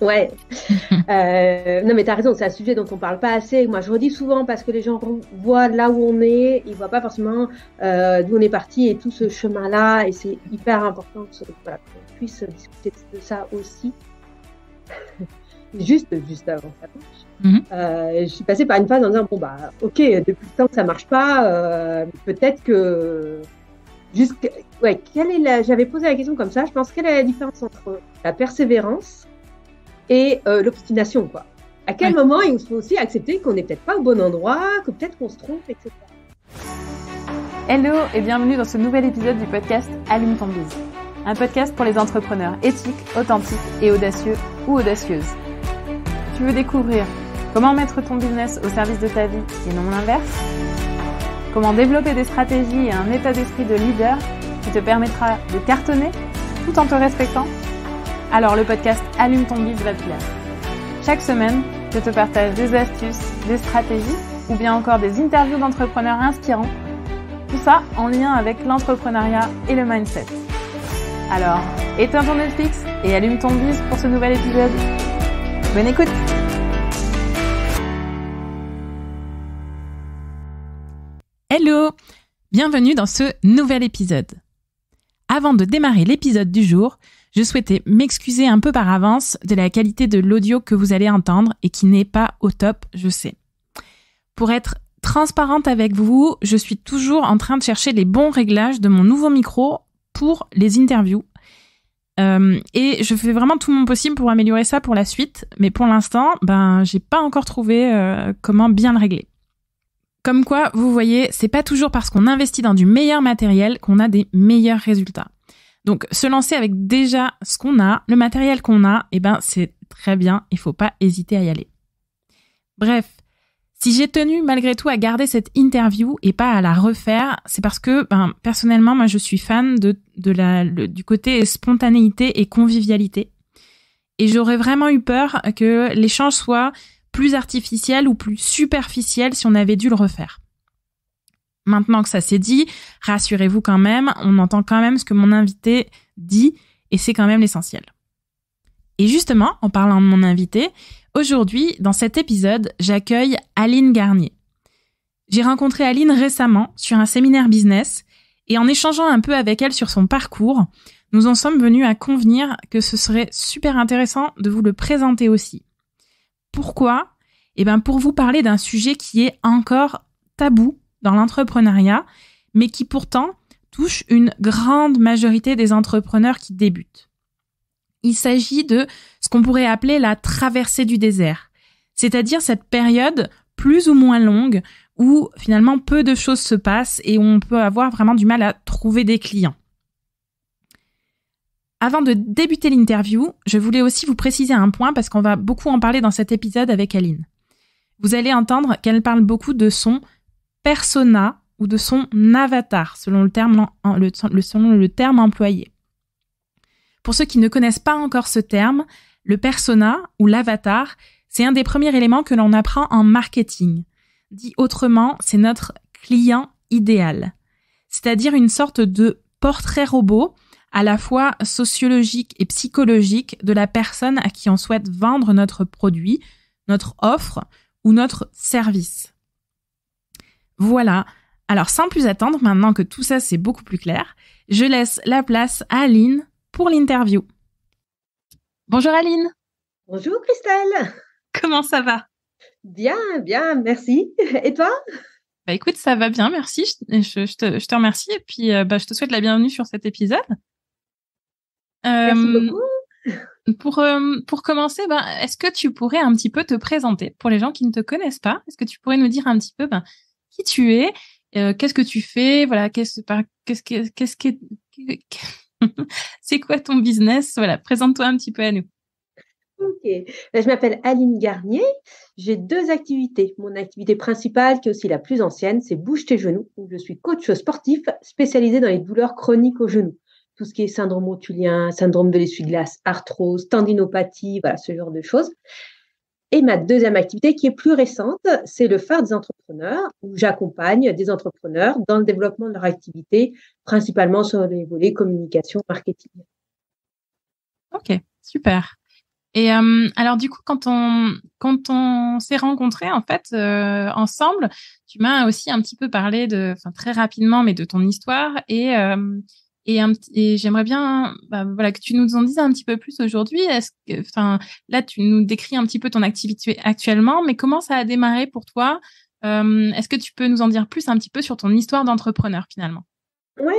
Ouais. Non, mais t'as raison, c'est un sujet dont on parle pas assez. Moi, je redis souvent parce que les gens voient là où on est, ils voient pas forcément d'où on est parti et tout ce chemin-là. Et c'est hyper important voilà, qu'on puisse discuter de ça aussi. Juste avant que ça marche. Je suis passée par une phase en disant, bon, bah, ok, depuis le temps que ça marche pas, peut-être que... Ouais, j'avais posé la question comme ça, je pense, quelle est la différence entre la persévérance et l'obstination, quoi. À quel moment il faut aussi accepter qu'on n'est peut-être pas au bon endroit, que peut-être qu'on se trompe, etc. Hello et bienvenue dans ce nouvel épisode du podcast Allume ton biz. Un podcast pour les entrepreneurs éthiques, authentiques et audacieux ou audacieuses. Tu veux découvrir comment mettre ton business au service de ta vie et non l'inverse? Comment développer des stratégies et un état d'esprit de leader qui te permettra de cartonner tout en te respectant? Alors le podcast Allume ton biz va te plaire. Chaque semaine, je te partage des astuces, des stratégies ou bien encore des interviews d'entrepreneurs inspirants. Tout ça en lien avec l'entrepreneuriat et le mindset. Alors, éteins ton Netflix et allume ton biz pour ce nouvel épisode. Bonne écoute! Hello! Bienvenue dans ce nouvel épisode. Avant de démarrer l'épisode du jour, je souhaitais m'excuser un peu par avance de la qualité de l'audio que vous allez entendre et qui n'est pas au top, je sais. Pour être transparente avec vous, je suis toujours en train de chercher les bons réglages de mon nouveau micro pour les interviews. Et je fais vraiment tout mon possible pour améliorer ça pour la suite, mais pour l'instant, j'ai pas encore trouvé comment bien le régler. Comme quoi, vous voyez, c'est pas toujours parce qu'on investit dans du meilleur matériel qu'on a des meilleurs résultats. Donc, se lancer avec déjà ce qu'on a, le matériel qu'on a, c'est très bien, il faut pas hésiter à y aller. Bref, si j'ai tenu malgré tout à garder cette interview et pas à la refaire, c'est parce que, personnellement, moi, je suis fan du côté spontanéité et convivialité. Et j'aurais vraiment eu peur que l'échange soit plus artificiel ou plus superficiel si on avait dû le refaire. Maintenant que ça s'est dit, rassurez-vous quand même, on entend quand même ce que mon invité dit et c'est quand même l'essentiel. Et justement, en parlant de mon invité, aujourd'hui, dans cet épisode, j'accueille Aline Garnier. J'ai rencontré Aline récemment sur un séminaire business et en échangeant un peu avec elle sur son parcours, nous en sommes venus à convenir que ce serait super intéressant de vous le présenter aussi. Pourquoi ? Pour vous parler d'un sujet qui est encore tabou dans l'entrepreneuriat, mais qui pourtant touche une grande majorité des entrepreneurs qui débutent. Il s'agit de ce qu'on pourrait appeler la traversée du désert, c'est-à-dire cette période plus ou moins longue où finalement peu de choses se passent et où on peut avoir vraiment du mal à trouver des clients. Avant de débuter l'interview, je voulais aussi vous préciser un point parce qu'on va beaucoup en parler dans cet épisode avec Aline. Vous allez entendre qu'elle parle beaucoup de son persona ou de son avatar, selon le terme employé. Pour ceux qui ne connaissent pas encore ce terme, le persona ou l'avatar, c'est un des premiers éléments que l'on apprend en marketing. Dit autrement, c'est notre client idéal. C'est-à-dire une sorte de portrait robot, à la fois sociologique et psychologique, de la personne à qui on souhaite vendre notre produit, notre offre ou notre service. Voilà. Alors, sans plus attendre, maintenant que tout ça c'est beaucoup plus clair, je laisse la place à Aline pour l'interview. Bonjour Aline. Bonjour Christelle. Comment ça va ? Bien, merci. Et toi ? Écoute, ça va bien, merci. Je te remercie et puis je te souhaite la bienvenue sur cet épisode. Merci beaucoup. Pour commencer, est-ce que tu pourrais un petit peu te présenter pour les gens qui ne te connaissent pas ? Est-ce que tu pourrais nous dire un petit peu qui tu es, qu'est-ce que tu fais, voilà, c'est quoi ton business ? Voilà, présente-toi un petit peu à nous. Ok, je m'appelle Aline Garnier, j'ai 2 activités. Mon activité principale, qui est aussi la plus ancienne, c'est Bouge tes genoux, où je suis coach sportif spécialisé dans les douleurs chroniques aux genoux. Tout ce qui est syndrome otulien, syndrome de l'essuie-glace, arthrose, tendinopathie, voilà, ce genre de choses. Et ma deuxième activité, qui est plus récente, c'est le phare des entrepreneurs, où j'accompagne des entrepreneurs dans le développement de leur activité, principalement sur les volets communication, marketing. Ok, super. Et alors du coup, quand on s'est rencontrés en fait ensemble, tu m'as aussi un petit peu parlé enfin très rapidement, mais de ton histoire et j'aimerais bien, voilà, que tu nous en dises un petit peu plus aujourd'hui. Enfin, là, tu nous décris un petit peu ton activité actuellement, mais comment ça a démarré pour toi? Est-ce que tu peux nous en dire plus un petit peu sur ton histoire d'entrepreneur finalement? Oui,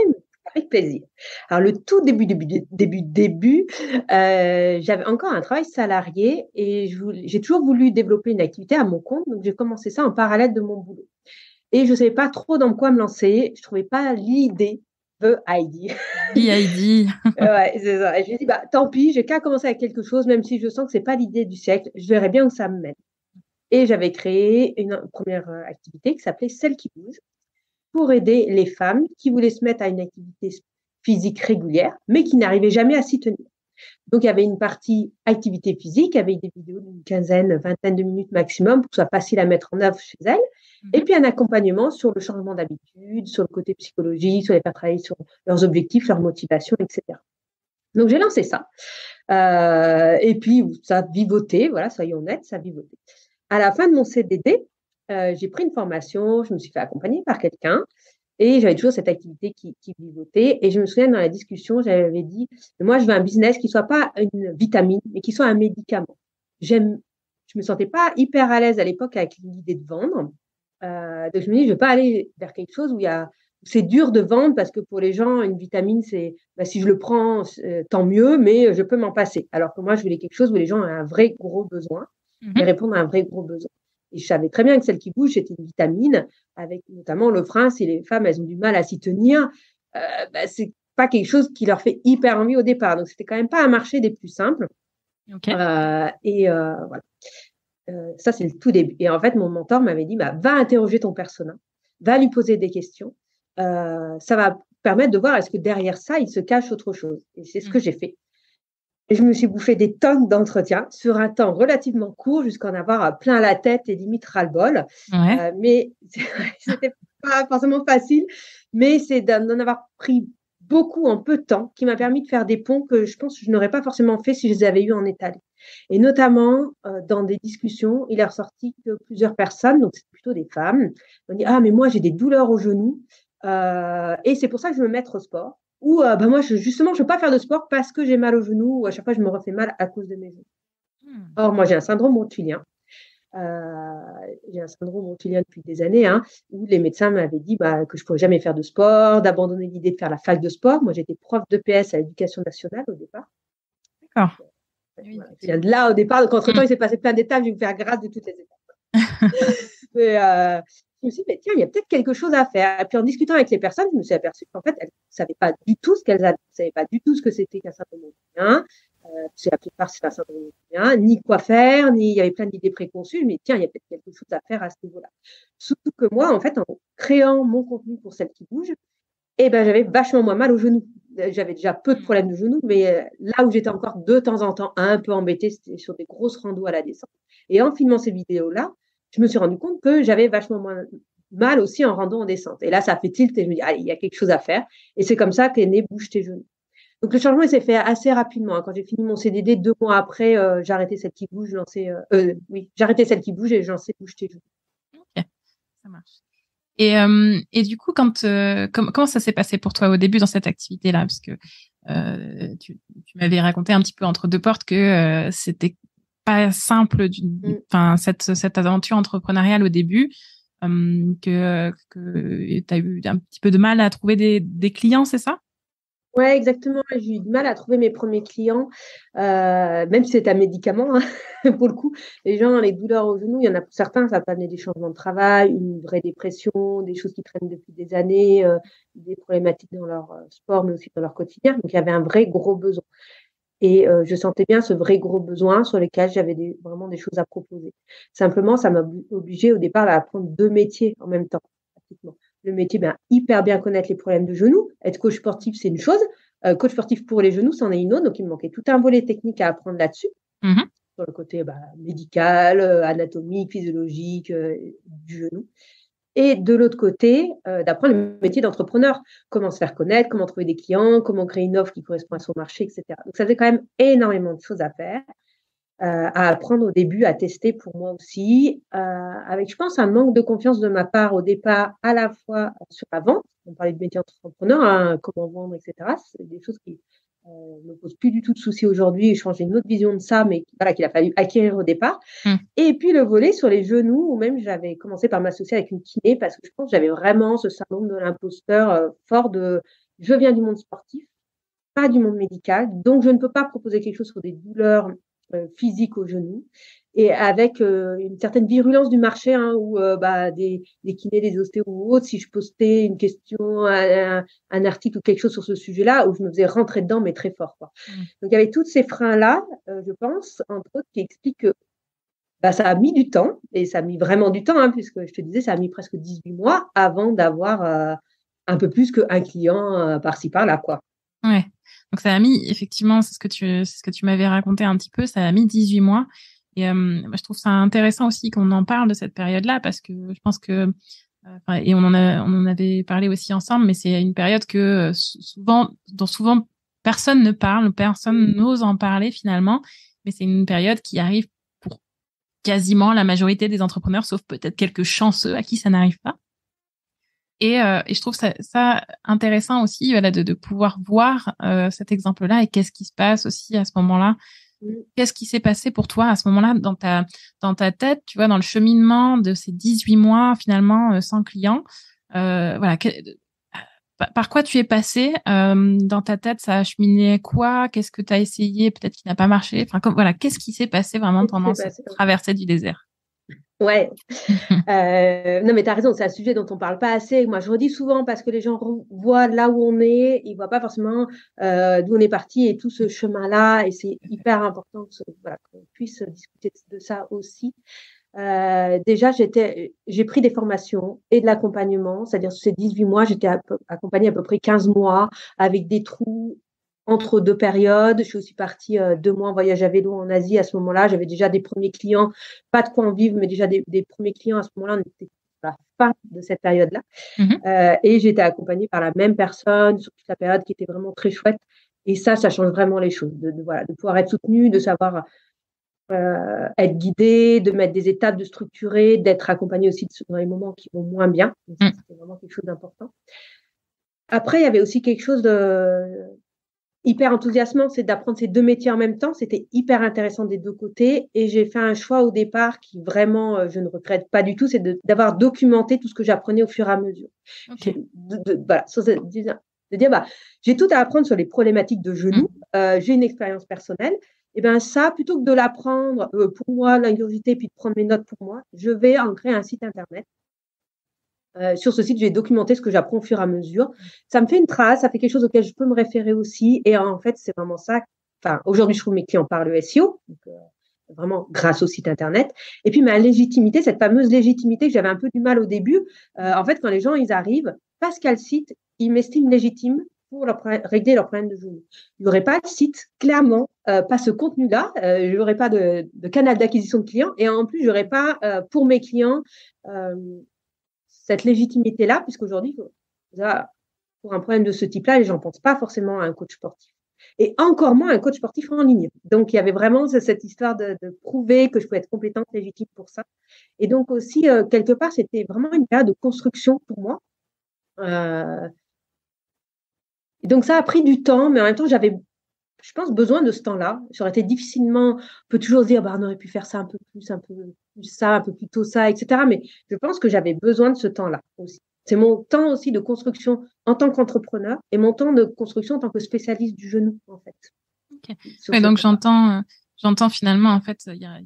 avec plaisir. Alors le tout début, j'avais encore un travail salarié et j'ai toujours voulu développer une activité à mon compte, donc j'ai commencé ça en parallèle de mon boulot et je ne savais pas trop dans quoi me lancer. Je ne trouvais pas l'idée de Heidi. BID. Ouais, c'est ça. Et je me dis: «Bah, tant pis, j'ai qu'à commencer avec quelque chose, même si je sens que c'est pas l'idée du siècle, je verrai bien où ça me mène» et j'avais créé une première activité qui s'appelait Celle qui bouge, pour aider les femmes qui voulaient se mettre à une activité physique régulière, mais qui n'arrivaient jamais à s'y tenir. Donc, il y avait une partie activité physique avec des vidéos d'une quinzaine, vingtaine de minutes maximum pour que ce soit facile à mettre en œuvre chez elles. Et puis, un accompagnement sur le changement d'habitude, sur le côté psychologique, sur les faire travailler sur leurs objectifs, leur motivation, etc. Donc, j'ai lancé ça. Et puis, ça a vivoté, voilà, soyons honnêtes, ça a vivoté. À la fin de mon CDD, j'ai pris une formation, je me suis fait accompagner par quelqu'un et j'avais toujours cette activité qui vivotait. Et je me souviens dans la discussion, j'avais dit, moi, je veux un business qui soit pas une vitamine, mais qui soit un médicament. Je me sentais pas hyper à l'aise à l'époque avec l'idée de vendre. Donc, je me dis, je vais pas aller vers quelque chose où c'est dur de vendre parce que pour les gens, une vitamine, c'est, si je le prends, tant mieux, mais je peux m'en passer. Alors que moi, je voulais quelque chose où les gens ont un vrai gros besoin et répondre à un vrai gros besoin. Et je savais très bien que Celle qui bouge, c'était une vitamine, avec notamment le frein, si les femmes, elles ont du mal à s'y tenir, c'est pas quelque chose qui leur fait hyper envie au départ. Donc, c'était quand même pas un marché des plus simples. Okay. Voilà. Ça, c'est le tout début. Et en fait, mon mentor m'avait dit, va interroger ton persona, va lui poser des questions. Ça va permettre de voir est-ce que derrière ça, il se cache autre chose. Et c'est ce que j'ai fait. Et je me suis bouffé des tonnes d'entretiens sur un temps relativement court jusqu'à en avoir plein la tête et limite ras-le-bol. Ouais. Mais c'était pas forcément facile, mais c'est d'en avoir pris beaucoup en peu de temps qui m'a permis de faire des ponts que je pense que je n'aurais pas forcément fait si je les avais eus en étalé. Et notamment, dans des discussions, il est ressorti que plusieurs personnes, donc c'est plutôt des femmes, m'ont dit: «Ah mais moi j'ai des douleurs au genou, et c'est pour ça que je veux me mettre au sport». Ou moi, justement, je ne peux pas faire de sport parce que j'ai mal au genou ou à chaque fois, je me refais mal à cause de mes genoux. Or, moi, j'ai un syndrome rotulien. J'ai un syndrome rotulien depuis des années, où les médecins m'avaient dit que je ne pourrais jamais faire de sport, d'abandonner l'idée de faire la fac de sport. Moi, j'étais prof d'EPS à l'Éducation nationale au départ. D'accord. Voilà, je viens de là au départ. Donc, entre-temps, il s'est passé plein d'étapes. Je vais me faire grâce de toutes les étapes. Mais, je me suis dit, mais tiens, il y a peut-être quelque chose à faire. Et puis en discutant avec les personnes, je me suis aperçue qu'en fait, elles ne savaient pas du tout ce qu'elles avaient. Elles ne savaient pas du tout ce que c'était qu'un syndrome rotulien. Parce que la plupart, c'est un syndrome rotulien, ni quoi faire, ni il y avait plein d'idées préconçues. Mais tiens, il y a peut-être quelque chose à faire à ce niveau-là. Surtout que moi, en fait, en créant mon contenu pour Celle qui bouge, j'avais vachement moins mal aux genoux. J'avais déjà peu de problèmes de genoux, mais là où j'étais encore de temps en temps un peu embêtée, c'était sur des grosses randos à la descente. Et en filmant ces vidéos-là, je me suis rendu compte que j'avais vachement moins mal aussi en rando en descente. Et là, ça a fait tilt et je me dis, allez, il y a quelque chose à faire. Et c'est comme ça qu'est né Bouge tes genoux. Donc le changement, il s'est fait assez rapidement. Quand j'ai fini mon CDD, 2 mois après, j'ai arrêté Celle qui bouge, j'ai arrêté Celle qui bouge et j'ai lancé Bouge tes genoux. Ok, ça marche. Et du coup, comment ça s'est passé pour toi au début dans cette activité-là? Parce que tu m'avais raconté un petit peu entre deux portes que c'était pas simple, cette aventure entrepreneuriale au début, que tu as eu un petit peu de mal à trouver des clients, c'est ça? Ouais, exactement. J'ai eu du mal à trouver mes premiers clients, même si c'est un médicament, pour le coup. Les gens, les douleurs au genou, il y en a pour certains, ça peut amener des changements de travail, une vraie dépression, des choses qui traînent depuis des années, des problématiques dans leur sport, mais aussi dans leur quotidien. Donc, il y avait un vrai gros besoin. Et je sentais bien ce vrai gros besoin sur lequel j'avais vraiment des choses à proposer. Simplement, ça m'a obligée au départ à apprendre 2 métiers en même temps, pratiquement. Le métier, hyper bien connaître les problèmes de genoux. Être coach sportif, c'est une chose. Coach sportif pour les genoux, c'en est une autre. Donc, il me manquait tout un volet technique à apprendre là-dessus, sur le côté médical, anatomique, physiologique du genou. Et de l'autre côté, d'apprendre le métier d'entrepreneur. Comment se faire connaître, comment trouver des clients, comment créer une offre qui correspond à son marché, etc. Donc, ça faisait quand même énormément de choses à faire. à apprendre au début, à tester pour moi aussi, avec, je pense, un manque de confiance de ma part au départ, à la fois sur la vente. On parlait de métier entrepreneur, hein, comment vendre, et cetera. C'est des choses qui me posent plus du tout de soucis aujourd'hui. Et je pense que j'ai une autre vision de ça, mais voilà, qu'il a fallu acquérir au départ. Mmh. Et puis le volet sur les genoux, où même j'avais commencé par m'associer avec une kiné parce que je pense que j'avais vraiment ce syndrome de l'imposteur fort de je viens du monde sportif, pas du monde médical, donc je ne peux pas proposer quelque chose sur des douleurs physiques au genou et avec une certaine virulence du marché, hein, où des kinés, des ostéos ou autres, si je postais une question, un article ou quelque chose sur ce sujet-là, où je me faisais rentrer dedans, mais très fort, quoi. Donc il y avait tous ces freins-là, je pense, entre autres, qui expliquent que ça a mis du temps et ça a mis vraiment du temps, hein, puisque je te disais, ça a mis presque 18 mois avant d'avoir un peu plus qu'un client par-ci par-là, quoi. Ouais. Donc ça a mis, effectivement, c'est ce que tu m'avais raconté un petit peu, ça a mis 18 mois. Et moi, je trouve ça intéressant aussi qu'on en parle de cette période-là parce que je pense que et on en avait parlé aussi ensemble, mais c'est une période que dont souvent personne ne parle, personne n'ose en parler finalement, mais c'est une période qui arrive pour quasiment la majorité des entrepreneurs, sauf peut-être quelques chanceux à qui ça n'arrive pas. Et je trouve ça intéressant aussi, voilà, de pouvoir voir cet exemple-là et qu'est-ce qui se passe aussi à ce moment-là. Qu'est-ce qui s'est passé pour toi à ce moment-là dans ta tête, tu vois, dans le cheminement de ces 18 mois finalement sans client, voilà, par quoi tu es passé dans ta tête, ça a cheminé quoi? Qu'est-ce que tu as essayé peut-être qui n'a pas marché? Enfin, voilà, qu'est-ce qui s'est passé vraiment pendant cette traversée du désert? Ouais. Non, mais tu as raison, c'est un sujet dont on parle pas assez. Moi, je redis souvent parce que les gens voient là où on est, ils voient pas forcément d'où on est parti et tout ce chemin-là. Et c'est hyper important qu'on puisse discuter de ça aussi. Déjà, j'ai pris des formations et de l'accompagnement, c'est-à-dire sur ces 18 mois, j'étais accompagnée à peu près 15 mois avec des trous entre deux périodes. Je suis aussi partie 2 mois en voyage à vélo en Asie. À ce moment-là, j'avais déjà des premiers clients, pas de quoi en vivre, mais déjà des premiers clients. À ce moment-là, on était à la fin de cette période-là. Et j'étais accompagnée par la même personne sur toute la période qui était vraiment très chouette. Et ça change vraiment les choses, de pouvoir être soutenue, de savoir être guidée, de mettre des étapes, de structurer, d'être accompagnée aussi dans les moments qui vont moins bien. Donc, ça, c'était vraiment quelque chose d'important. Après, il y avait aussi quelque chose de hyper enthousiasmant, c'est d'apprendre ces deux métiers en même temps. C'était hyper intéressant des deux côtés. Et j'ai fait un choix au départ qui vraiment, je ne regrette pas du tout, c'est d'avoir documenté tout ce que j'apprenais au fur et à mesure. Okay. De dire, j'ai tout à apprendre sur les problématiques de genoux. J'ai une expérience personnelle. Et bien ça, plutôt que de l'apprendre pour moi, l'ingurgité, puis de prendre mes notes pour moi, je vais en créer un site internet. Sur ce site, je vais documenter ce que j'apprends au fur et à mesure. Ça me fait une trace, ça fait quelque chose auquel je peux me référer aussi. Et en fait, c'est vraiment ça. Enfin, aujourd'hui, je trouve mes clients par le SEO, donc, vraiment grâce au site internet. Et puis ma légitimité, cette fameuse légitimité que j'avais un peu du mal au début. En fait, quand les gens ils arrivent, parce qu'il y a le site, ils m'estiment légitime pour régler leurs problèmes de genoux. Il n'y aurait pas de site, clairement, pas ce contenu-là. Il n'y aurait pas de canal d'acquisition de clients. Et en plus, je n'aurais pas pour mes clients cette légitimité-là, puisqu'aujourd'hui, pour un problème de ce type-là, les gens ne pensent pas forcément à un coach sportif. Et encore moins un coach sportif en ligne. Donc, il y avait vraiment cette histoire de prouver que je pouvais être compétente, légitime pour ça. Et donc aussi, quelque part, c'était vraiment une période de construction pour moi. Et donc, ça a pris du temps, mais en même temps, j'avais, je pense, besoin de ce temps-là. Ça aurait été difficilement, on peut toujours se dire, on aurait pu faire ça un peu plus ça, un peu plus tôt ça, etc. Mais je pense que j'avais besoin de ce temps-là aussi. C'est mon temps aussi de construction en tant qu'entrepreneur et mon temps de construction en tant que spécialiste du genou, en fait. Okay. Ouais, donc j'entends finalement, en fait, il y a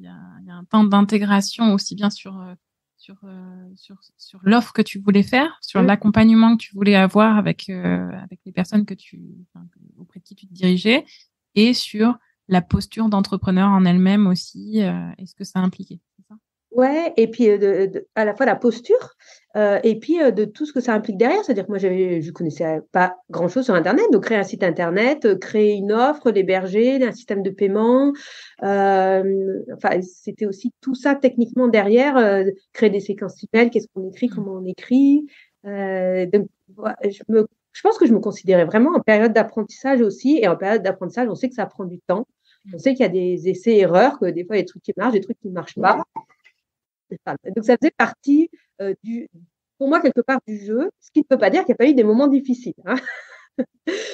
un temps d'intégration aussi bien sur l'offre que tu voulais faire, sur l'accompagnement que tu voulais avoir avec les personnes auprès de qui tu te dirigeais, et sur la posture d'entrepreneur en elle-même aussi, et ce que ça impliquait. C'est ça? Ouais, et puis à la fois la posture et puis de tout ce que ça implique derrière. C'est-à-dire que moi, je connaissais pas grand-chose sur Internet, donc créer un site Internet, créer une offre, l'héberger, un système de paiement. C'était aussi tout ça techniquement derrière, créer des séquences email, qu'est-ce qu'on écrit, comment on écrit. Donc, je pense que je me considérais vraiment en période d'apprentissage aussi. Et en période d'apprentissage, on sait que ça prend du temps. On sait qu'il y a des essais-erreurs, que des fois, il y a des trucs qui marchent, des trucs qui ne marchent pas. Donc, ça faisait partie pour moi, quelque part, du jeu, ce qui ne peut pas dire qu'il n'y a pas eu des moments difficiles. Hein.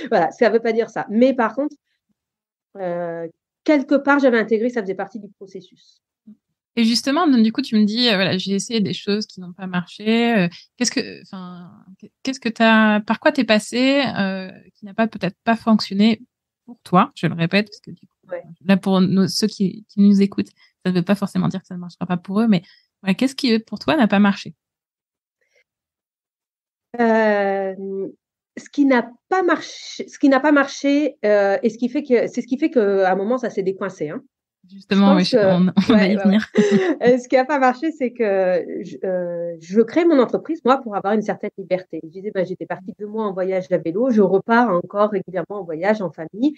Voilà, ça ne veut pas dire ça. Mais par contre, quelque part, j'avais intégré, ça faisait partie du processus. Et justement, du coup, tu me dis, voilà, j'ai essayé des choses qui n'ont pas marché. Par quoi t'es passé, qui n'a pas peut-être pas fonctionné pour toi, je le répète, parce que du coup, là, pour ceux qui nous écoutent, ça ne veut pas forcément dire que ça ne marchera pas pour eux, mais voilà, qu'est-ce qui, pour toi, n'a pas marché? Ce qui n'a pas marché, et ce qui fait qu'à un moment, ça s'est décoincé. Hein. Justement, on va y venir. Ce qui n'a pas marché, c'est que je crée mon entreprise, moi, pour avoir une certaine liberté. Je disais, j'étais partie 2 mois en voyage à vélo, je repars encore régulièrement en voyage en famille.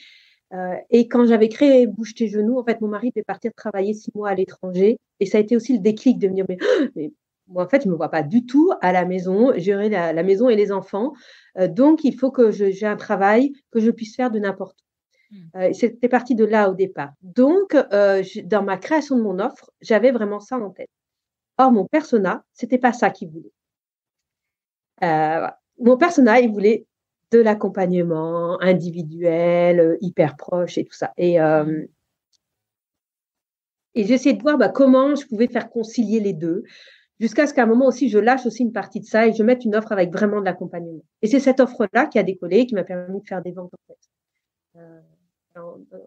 Et quand j'avais créé Bouge tes genoux, en fait, mon mari devait partir travailler 6 mois à l'étranger. Et ça a été aussi le déclic de me dire, mais moi, en fait, je ne me vois pas du tout à la maison, gérer la maison et les enfants. Donc, il faut que j'ai un travail que je puisse faire de n'importe où. C'était parti de là au départ. Donc, dans ma création de mon offre, j'avais vraiment ça en tête. Or, mon persona, c'était pas ça qu'il voulait. Mon persona, il voulait de l'accompagnement individuel, hyper proche et tout ça. Et j'essayais de voir comment je pouvais faire concilier les deux, jusqu'à ce qu'à un moment aussi, je lâche aussi une partie de ça et je mette une offre avec vraiment de l'accompagnement. Et c'est cette offre-là qui a décollé, qui m'a permis de faire des ventes, en fait.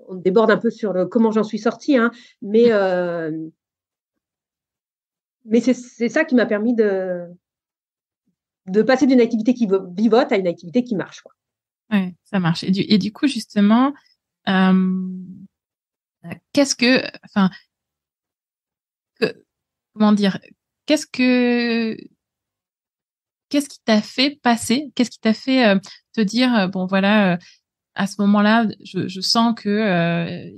On déborde un peu sur comment j'en suis sortie, hein, mais c'est ça qui m'a permis de passer d'une activité qui vivote à une activité qui marche. Quoi. Ouais, ça marche. Et du coup, justement, qu'est-ce qui t'a fait passer, qu'est-ce qui t'a fait te dire, bon voilà, à ce moment-là, je sens que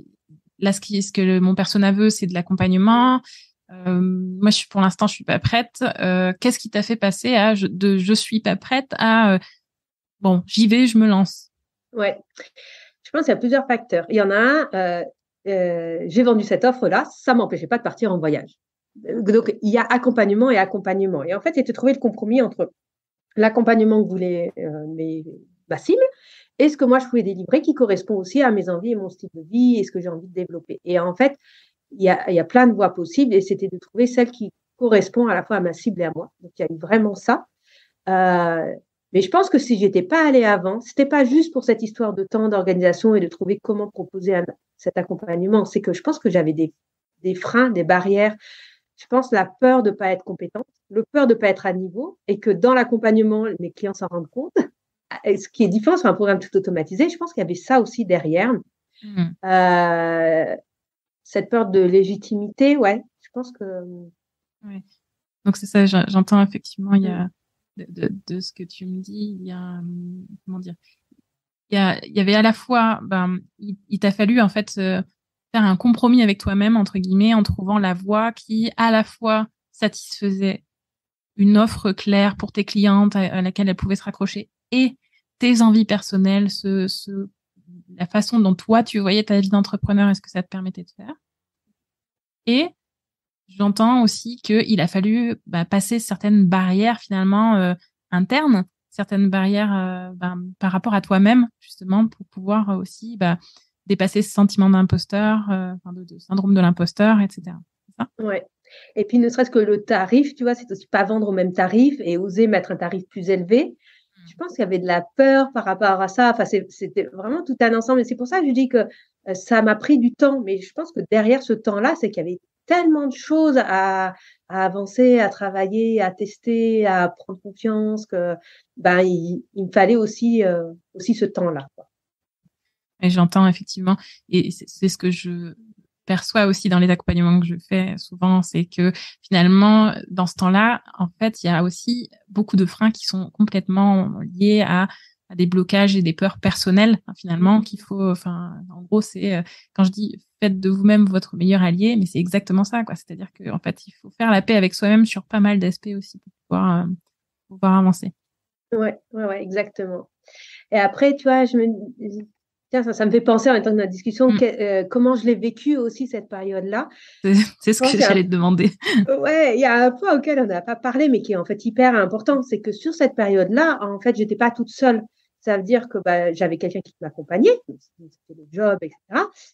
là, ce que mon persona veut, c'est de l'accompagnement. Moi, pour l'instant, je suis pas prête. Qu'est-ce qui t'a fait passer je suis pas prête à bon, j'y vais, je me lance? Ouais, je pense qu'il y a plusieurs facteurs. Il y en a un, j'ai vendu cette offre-là, ça m'empêchait pas de partir en voyage. Donc, il y a accompagnement et accompagnement. Et en fait, c'était de trouver le compromis entre l'accompagnement que voulait ma cible et ce que moi, je pouvais délivrer qui correspond aussi à mes envies et mon style de vie et ce que j'ai envie de développer. Et en fait, il y a plein de voies possibles et c'était de trouver celle qui correspond à la fois à ma cible et à moi. Donc, il y a eu vraiment ça. Mais je pense que si j'étais pas allée avant, c'était pas juste pour cette histoire de temps, d'organisation et de trouver comment proposer cet accompagnement. C'est que je pense que j'avais des freins, des barrières. Je pense la peur de pas être compétente, le peur de pas être à niveau et que dans l'accompagnement, mes clients s'en rendent compte. Ce qui est différent sur un programme tout automatisé, je pense qu'il y avait ça aussi derrière. Cette peur de légitimité, ouais, je pense que. Ouais. Donc c'est ça, j'entends effectivement, il y a de ce que tu me dis, il y a comment dire, il y avait à la fois, il t'a fallu en fait faire un compromis avec toi-même entre guillemets en trouvant la voie qui à la fois satisfaisait une offre claire pour tes clientes à laquelle elles pouvaient se raccrocher et tes envies personnelles, la façon dont toi tu voyais ta vie d'entrepreneur et ce que ça te permettait de faire. Et j'entends aussi qu'il a fallu passer certaines barrières finalement internes, certaines barrières par rapport à toi-même justement pour pouvoir aussi dépasser ce sentiment d'imposteur, de syndrome de l'imposteur, etc. C'est ça ? Ouais. Et puis ne serait-ce que le tarif, tu vois, c'est aussi pas vendre au même tarif et oser mettre un tarif plus élevé. Je pense qu'il y avait de la peur par rapport à ça. Enfin, c'était vraiment tout un ensemble. Et c'est pour ça que je dis que ça m'a pris du temps. Mais je pense que derrière ce temps-là, c'est qu'il y avait tellement de choses à avancer, à travailler, à tester, à prendre confiance que il me fallait aussi ce temps-là. Quoi. Et j'entends effectivement. Et c'est ce que je perçois aussi dans les accompagnements que je fais souvent, c'est que finalement, dans ce temps-là, en fait, il y a aussi beaucoup de freins qui sont complètement liés à des blocages et des peurs personnelles, finalement, qu'il faut, en gros, c'est, quand je dis faites de vous-même votre meilleur allié, mais c'est exactement ça, quoi. C'est-à-dire que, en fait, il faut faire la paix avec soi-même sur pas mal d'aspects aussi pour pouvoir avancer. Ouais, exactement. Et après, tu vois, Tiens, ça me fait penser en étant dans la discussion comment je l'ai vécu aussi cette période-là. C'est ce que j'allais te demander. Ouais, il y a un point auquel on n'a pas parlé, mais qui est en fait hyper important, c'est que sur cette période-là, en fait, j'étais pas toute seule. Ça veut dire que j'avais quelqu'un qui m'accompagnait, c'était le job, etc.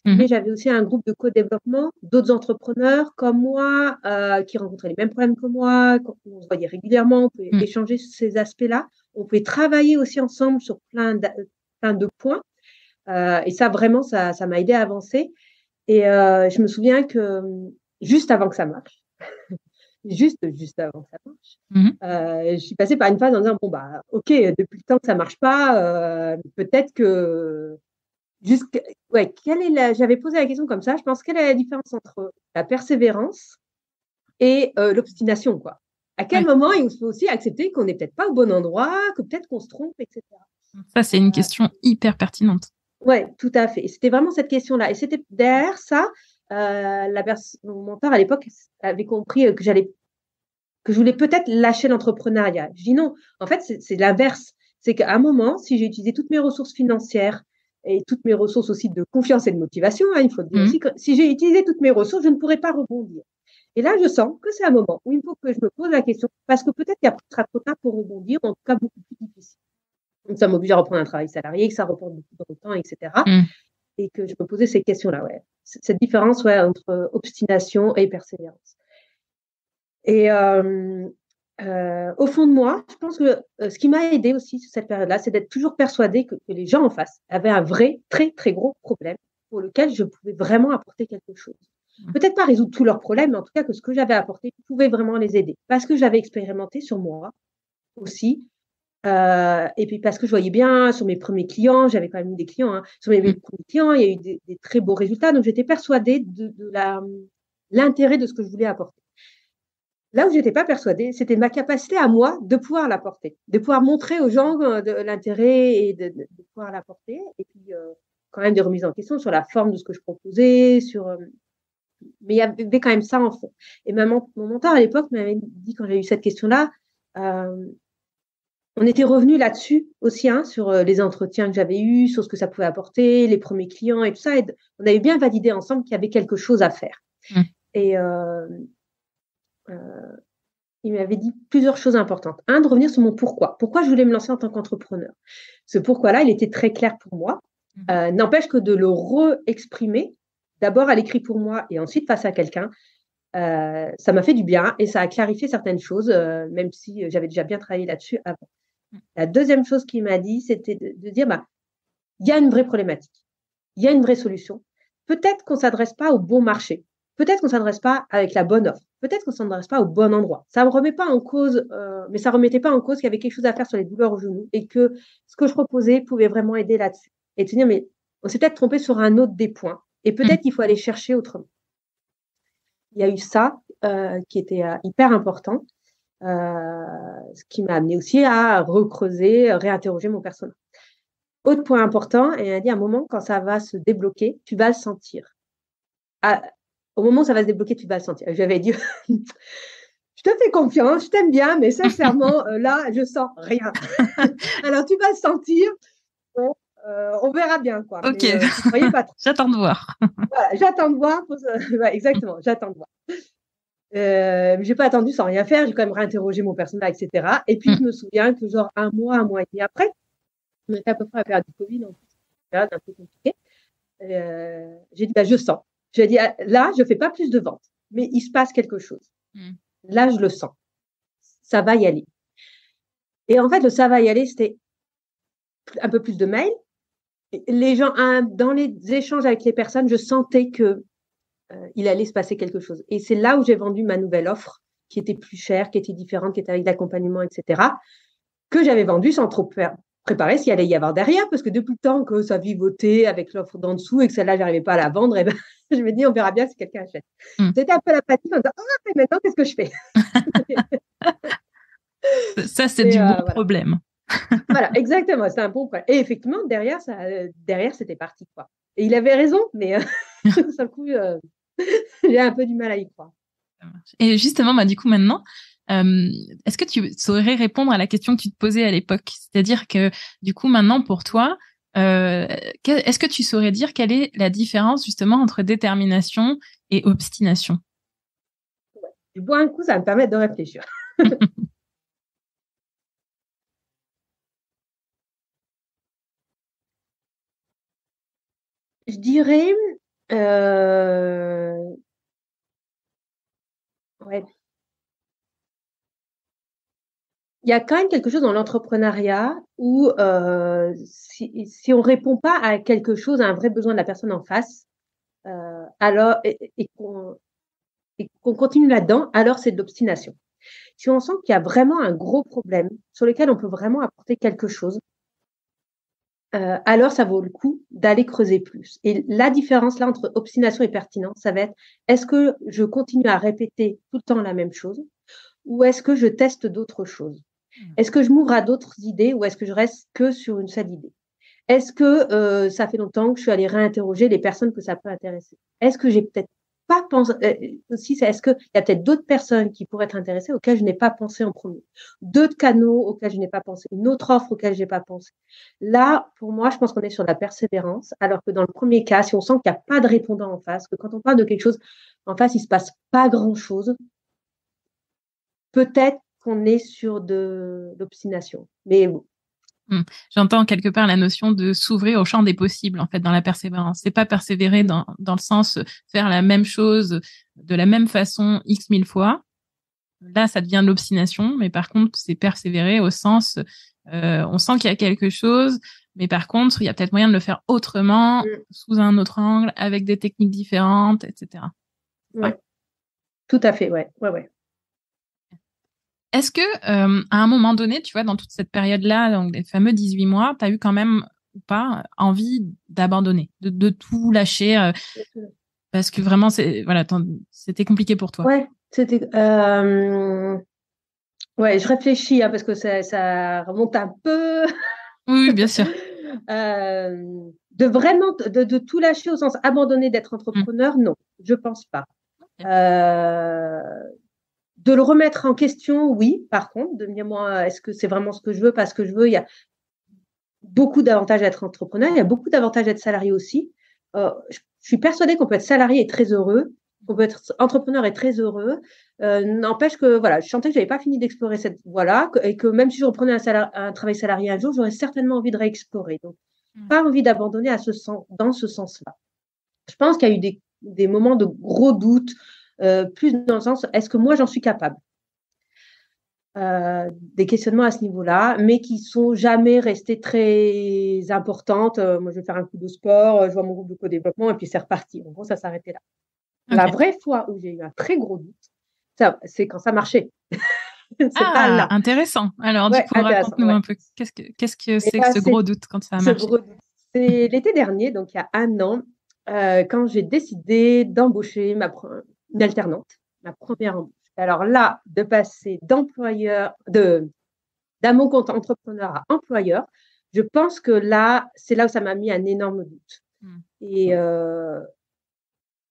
Mais j'avais aussi un groupe de co-développement, d'autres entrepreneurs comme moi, qui rencontraient les mêmes problèmes que moi, on se voyait régulièrement, on pouvait échanger sur ces aspects-là, on pouvait travailler aussi ensemble sur plein de points. Et ça, vraiment, ça m'a aidé à avancer. Et je me souviens que juste avant que ça marche, juste avant que ça marche, je suis passée par une phase en disant bon bah ok, depuis le temps que ça marche pas, peut-être que j'avais posé la question comme ça, je pense quelle est la différence entre la persévérance et l'obstination, quoi. À quel moment il faut aussi accepter qu'on n'est peut-être pas au bon endroit, que peut-être qu'on se trompe, etc. Ça, c'est une question hyper pertinente. Ouais, tout à fait. Et c'était vraiment cette question-là. Et c'était derrière ça, mon mentor à l'époque avait compris que je voulais peut-être lâcher l'entrepreneuriat. Je dis non. En fait, c'est l'inverse. C'est qu'à un moment, si j'ai utilisé toutes mes ressources financières et toutes mes ressources aussi de confiance et de motivation, il faut dire aussi que si j'ai utilisé toutes mes ressources, je ne pourrais pas rebondir. Et là, je sens que c'est un moment où il faut que je me pose la question, parce que peut-être qu'il sera trop tard pour rebondir, en tout cas beaucoup plus difficile. Donc, ça m'oblige à reprendre un travail salarié, que ça reporte beaucoup de temps, etc. Et que je me posais ces questions-là, cette différence entre obstination et persévérance. Et au fond de moi, je pense que ce qui m'a aidé aussi sur cette période-là, c'est d'être toujours persuadée que les gens en face avaient un vrai, très, très gros problème pour lequel je pouvais vraiment apporter quelque chose. Peut-être pas résoudre tous leurs problèmes, mais en tout cas que ce que j'avais apporté pouvait vraiment les aider. Parce que j'avais expérimenté sur moi aussi. Et puis parce que je voyais bien sur mes premiers clients, j'avais quand même eu des clients, sur mes premiers clients, il y a eu des très beaux résultats. Donc, j'étais persuadée de l'intérêt de ce que je voulais apporter. Là où je n'étais pas persuadée, c'était ma capacité à moi de pouvoir l'apporter, de pouvoir montrer aux gens de l'intérêt et de pouvoir l'apporter. Et puis, quand même des remises en question sur la forme de ce que je proposais, mais il y avait quand même ça en fond. Et mon mentor à l'époque m'avait dit, quand j'ai eu cette question-là, on était revenu là-dessus aussi, sur les entretiens que j'avais eus, sur ce que ça pouvait apporter, les premiers clients et tout ça. Et on avait bien validé ensemble qu'il y avait quelque chose à faire. Et il m'avait dit plusieurs choses importantes. De revenir sur mon pourquoi. Pourquoi je voulais me lancer en tant qu'entrepreneur. Ce pourquoi-là, il était très clair pour moi. N'empêche que de le re-exprimer, d'abord à l'écrit pour moi et ensuite face à quelqu'un, ça m'a fait du bien et ça a clarifié certaines choses, même si j'avais déjà bien travaillé là-dessus avant. La deuxième chose qu'il m'a dit, c'était de dire, il y a une vraie problématique, il y a une vraie solution. Peut-être qu'on ne s'adresse pas au bon marché, peut-être qu'on ne s'adresse pas avec la bonne offre, peut-être qu'on ne s'adresse pas au bon endroit. Ça ne remet pas en cause, mais ça ne remettait pas en cause qu'il y avait quelque chose à faire sur les douleurs au genou et que ce que je proposais pouvait vraiment aider là-dessus. Et de se dire, mais on s'est peut-être trompé sur un autre des points et peut-être qu'il faut aller chercher autrement. Il y a eu ça qui était hyper important. Ce qui m'a amené aussi à recreuser, réinterroger mon personnage. Autre point important, et elle a dit à un moment, quand ça va se débloquer, tu vas le sentir. Au moment où ça va se débloquer, tu vas le sentir. J'avais dit, je te fais confiance, je t'aime bien, mais sincèrement, là, je sens rien. Alors, tu vas le sentir. Bon, on verra bien, quoi. Ok. Mais, voyez pas trop. J'attends de voir. Voilà, j'attends de voir. Exactement, j'attends de voir. J'ai pas attendu sans rien faire, j'ai quand même réinterrogé mon personnage, etc. Et puis je me souviens que genre un mois et demi après, on était à peu près à la période du Covid, en plus, une période un peu compliquée. J'ai dit je sens. J'ai dit là, je fais pas plus de ventes, mais il se passe quelque chose. Là, je le sens. Ça va y aller. Et en fait, le ça va y aller, c'était un peu plus de mails. Les gens, dans les échanges avec les personnes, je sentais que il allait se passer quelque chose. Et c'est là où j'ai vendu ma nouvelle offre, qui était plus chère, qui était différente, qui était avec l'accompagnement, etc., que j'avais vendue sans trop préparer ce qu'il allait y avoir derrière, parce que depuis le temps que ça vivotait avec l'offre d'en dessous et que celle-là, j'arrivais pas à la vendre, je me dis, on verra bien si quelqu'un achète. C'était un peu la panique en disant, mais maintenant, qu'est-ce que je fais? Ça, c'est du bon problème. Voilà, exactement, c'est un bon problème. Et effectivement, derrière, c'était parti, quoi. Et il avait raison, mais ça coup, j'ai un peu du mal à y croire. Et justement, du coup, maintenant, est-ce que tu saurais répondre à la question que tu te posais à l'époque? C'est-à-dire que, du coup, maintenant, pour toi, Est-ce que tu saurais dire quelle est la différence justement entre détermination et obstination? Je bois un coup, ça va me permettre de réfléchir. Je dirais, ouais, il y a quand même quelque chose dans l'entrepreneuriat où si on répond pas à quelque chose, à un vrai besoin de la personne en face, alors et qu'on continue là-dedans, alors c'est de l'obstination. Si on sent qu'il y a vraiment un gros problème sur lequel on peut vraiment apporter quelque chose, alors ça vaut le coup d'aller creuser plus. Et la différence là entre obstination et pertinence, ça va être est-ce que je continue à répéter tout le temps la même chose ou est-ce que je teste d'autres choses? Est-ce que je m'ouvre à d'autres idées ou est-ce que je reste que sur une seule idée? Est-ce que ça fait longtemps que je suis allée réinterroger les personnes que ça peut intéresser? Est-ce que j'ai peut-être pas pensé aussi, est-ce qu'il y a peut-être d'autres personnes qui pourraient être intéressées auxquelles je n'ai pas pensé en premier? D'autres canaux auxquels je n'ai pas pensé? Une autre offre auquel je n'ai pas pensé? Là, pour moi, je pense qu'on est sur la persévérance, alors que dans le premier cas, si on sent qu'il n'y a pas de répondant en face, que quand on parle de quelque chose, en face, il ne se passe pas grand-chose, peut-être qu'on est sur de l'obstination. Mais bon. J'entends quelque part la notion de s'ouvrir au champ des possibles, en fait, dans la persévérance. C'est pas persévérer dans le sens faire la même chose de la même façon X mille fois. Là, ça devient de l'obstination, mais par contre, c'est persévérer au sens, on sent qu'il y a quelque chose, mais par contre, il y a peut-être moyen de le faire autrement, sous un autre angle, avec des techniques différentes, etc. Ouais. Tout à fait, ouais. Est-ce que, à un moment donné, tu vois, dans toute cette période-là, donc les fameux 18 mois, tu as eu quand même ou pas envie d'abandonner, de tout lâcher, parce que vraiment, c'était compliqué pour toi? Ouais, c'était. Ouais, je réfléchis parce que ça remonte un peu. Oui, bien sûr. De vraiment de tout lâcher au sens abandonner d'être entrepreneur, non, je pense pas. De le remettre en question, oui, par contre, de me dire, moi, est-ce que c'est vraiment ce que je veux, pas ce que je veux? Il y a beaucoup d'avantages à être entrepreneur, il y a beaucoup d'avantages à être salarié aussi. Je suis persuadée qu'on peut être salarié et très heureux, qu'on peut être entrepreneur et très heureux. N'empêche que, voilà, je sentais que j'avais pas fini d'explorer cette voie-là et que même si je reprenais un travail salarié un jour, j'aurais certainement envie de réexplorer. Donc, pas envie d'abandonner dans ce sens-là. Je pense qu'il y a eu des moments de gros doutes, plus dans le sens, est-ce que moi, j'en suis capable? Des questionnements à ce niveau-là, mais qui sont jamais restés très importantes. Moi, je vais faire un coup de sport, je vois mon groupe de co-développement et puis c'est reparti. En gros, ça s'arrêtait là. Okay. La vraie fois où j'ai eu un très gros doute, c'est quand ça marchait. C'est pas là. Intéressant. Alors, du coup, raconte-nous un peu. Qu'est-ce que c'est que ce gros doute quand ça a marché? C'est l'été dernier, donc il y a un an, quand j'ai décidé d'embaucher une alternante, ma première embauche. Alors là, de passer d'un mon compte entrepreneur à employeur, je pense que là, c'est là où ça m'a mis un énorme doute. Et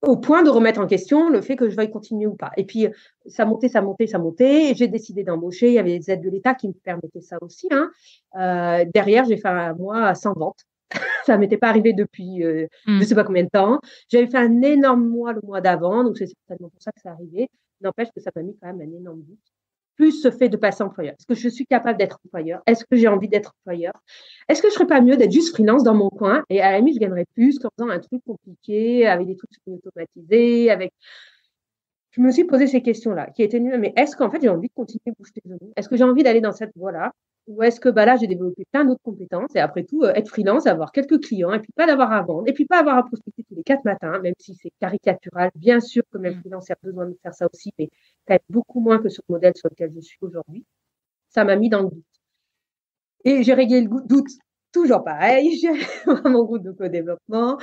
au point de remettre en question le fait que je veuille continuer ou pas. Et puis, ça montait. J'ai décidé d'embaucher. Il y avait des aides de l'État qui me permettaient ça aussi. Derrière, j'ai fait un mois sans vente. Ça ne m'était pas arrivé depuis je ne sais pas combien de temps. J'avais fait un énorme mois le mois d'avant, donc c'est certainement pour ça que ça arrivait. N'empêche que ça m'a mis quand même un énorme doute. Plus ce fait de passer employeur. Est-ce que je suis capable d'être employeur? Est-ce que j'ai envie d'être employeur? Est-ce que je ne serais pas mieux d'être juste freelance dans mon coin et à la limite, je gagnerais plus qu'en faisant un truc compliqué, avec des trucs automatisés, avec... Je me suis posé ces questions-là, qui étaient mais est-ce qu'en fait, j'ai envie de continuer à bouger les genoux? Est-ce que j'ai envie d'aller dans cette voie-là? Ou est-ce que là, j'ai développé plein d'autres compétences et après tout, être freelance, avoir quelques clients et puis pas d'avoir à vendre et puis pas avoir à prospecter tous les 4 matins, même si c'est caricatural. Bien sûr que même freelance a besoin de faire ça aussi, mais quand même beaucoup moins que sur le modèle sur lequel je suis aujourd'hui. Ça m'a mis dans le doute. Et j'ai réglé le doute toujours pareil. J'ai mon groupe de co-développement.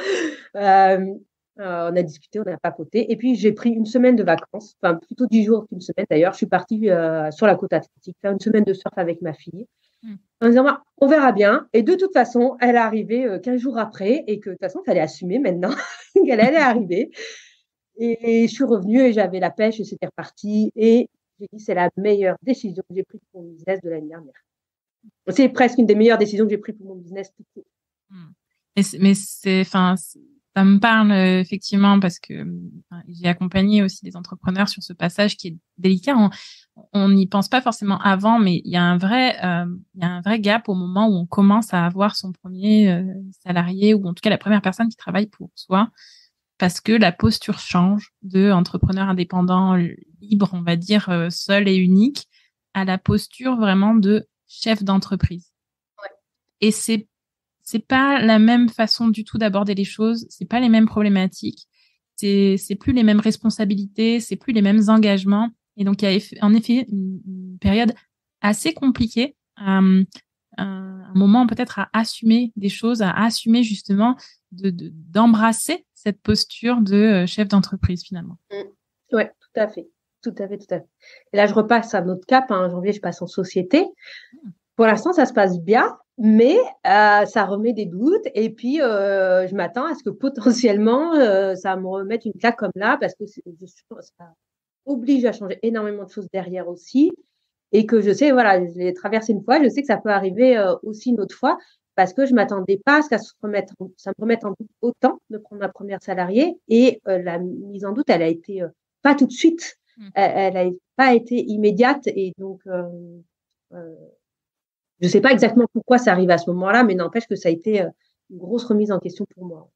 On a discuté, on a papoté. Et puis, j'ai pris une semaine de vacances, enfin plutôt 10 jours qu'une semaine d'ailleurs. Je suis partie sur la côte atlantique faire une semaine de surf avec ma fille. En disant, on verra bien. Et de toute façon, elle est arrivée 15 jours après et que de toute façon, il fallait assumer maintenant qu'elle allait arriver. Et je suis revenue et j'avais la pêche et c'était reparti. Et j'ai dit, c'est la meilleure décision que j'ai prise pour mon business de l'année dernière. C'est presque une des meilleures décisions que j'ai prises pour mon business tout court. Ça me parle effectivement parce que j'ai accompagné aussi des entrepreneurs sur ce passage qui est délicat. On n'y pense pas forcément avant, mais il y a un vrai gap au moment où on commence à avoir son premier salarié ou en tout cas la première personne qui travaille pour soi, parce que la posture change de entrepreneur indépendant libre, on va dire seul et unique, à la posture vraiment de chef d'entreprise. Ouais. Et c'est pas la même façon du tout d'aborder les choses, c'est pas les mêmes problématiques, c'est plus les mêmes responsabilités, c'est plus les mêmes engagements. Et donc il y a en effet une période assez compliquée, un moment peut-être à assumer des choses, à assumer justement d'embrasser cette posture de chef d'entreprise finalement. Ouais, tout à fait. Tout à fait, tout à fait. Et là, je repasse à notre cap. En janvier, je passe en société. Pour l'instant, ça se passe bien, mais ça remet des doutes. Et puis, je m'attends à ce que potentiellement, ça me remette une claque comme là, parce que ça oblige à changer énormément de choses derrière aussi. Et que je sais, voilà, je l'ai traversé une fois, je sais que ça peut arriver aussi une autre fois, parce que je m'attendais pas à ce que ça me remette en doute autant de prendre ma première salariée. Et la mise en doute, elle a été pas tout de suite, elle n'a pas été immédiate. Et donc, je sais pas exactement pourquoi ça arrive à ce moment-là, mais n'empêche que ça a été une grosse remise en question pour moi.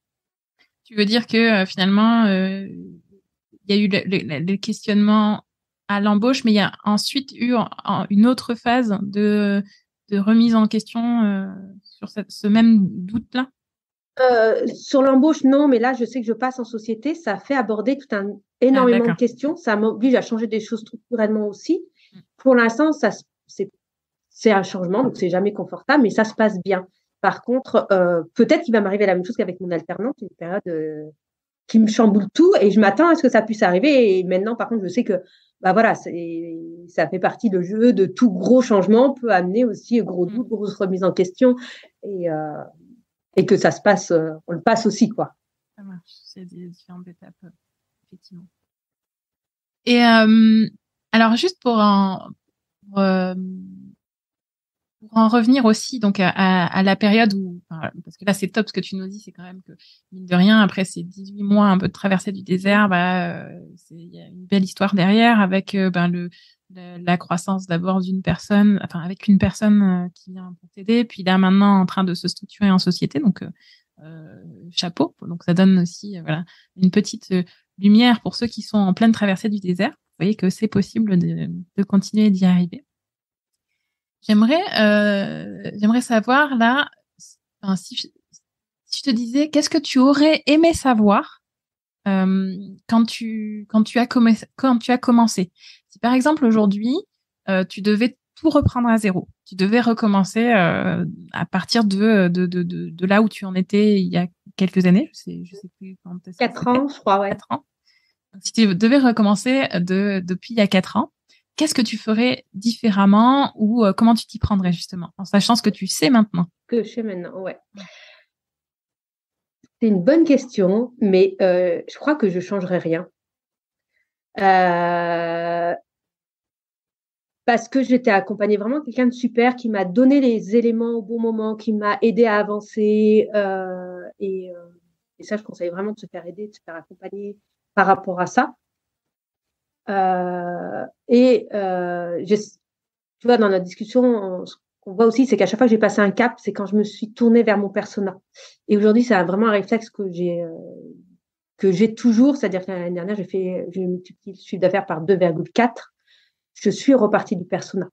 Tu veux dire que finalement, il y a eu le questionnement à l'embauche, mais il y a ensuite eu une autre phase de remise en question sur ce même doute-là? Sur l'embauche, non, mais là, je sais que je passe en société, ça fait aborder énormément de questions, ça m'oblige à changer des choses structurellement aussi. Pour l'instant, c'est un changement, donc c'est jamais confortable, mais ça se passe bien. Par contre, peut-être qu'il va m'arriver la même chose qu'avec mon alternante, une période qui me chamboule tout, et je m'attends à ce que ça puisse arriver. Et maintenant, par contre, je sais que bah voilà, ça fait partie du jeu, de tout gros changement peut amener aussi gros doute, grosse remise en question, et que ça se passe, on le passe aussi, quoi. Ça marche, c'est des différentes étapes, effectivement. Et alors, juste pour en revenir aussi donc à la période où, parce que là c'est top ce que tu nous dis, c'est quand même que mine de rien après ces 18 mois un peu de traversée du désert, il y a une belle histoire derrière avec la croissance d'abord d'une personne, enfin avec une personne qui vient pour t'aider, puis là maintenant en train de se structurer en société, donc chapeau. Donc ça donne aussi voilà une petite lumière pour ceux qui sont en pleine traversée du désert. Vous voyez que c'est possible de continuer d'y arriver. J'aimerais savoir là, si je te disais, qu'est-ce que tu aurais aimé savoir quand tu as commencé. Si par exemple aujourd'hui tu devais tout reprendre à zéro, tu devais recommencer à partir de là où tu en étais il y a quelques années, je sais plus quand. 4 ans, je crois, ouais. 4 ans. Si tu devais recommencer depuis il y a 4 ans. Qu'est-ce que tu ferais différemment ou comment tu t'y prendrais justement, en sachant ce que tu sais maintenant? Que je sais maintenant, ouais. C'est une bonne question, mais je crois que je ne changerais rien. Parce que j'étais accompagnée vraiment de quelqu'un de super qui m'a donné les éléments au bon moment, qui m'a aidé à avancer. Et ça, je conseille vraiment de se faire aider, de se faire accompagner par rapport à ça. Tu vois, dans notre discussion, ce qu'on voit aussi, c'est qu'à chaque fois que j'ai passé un cap, c'est quand je me suis tournée vers mon persona. Et aujourd'hui, c'est vraiment un réflexe que j'ai toujours, c'est-à-dire que l'année dernière, j'ai multiplié le chiffre d'affaires par 2,4. Je suis repartie du persona.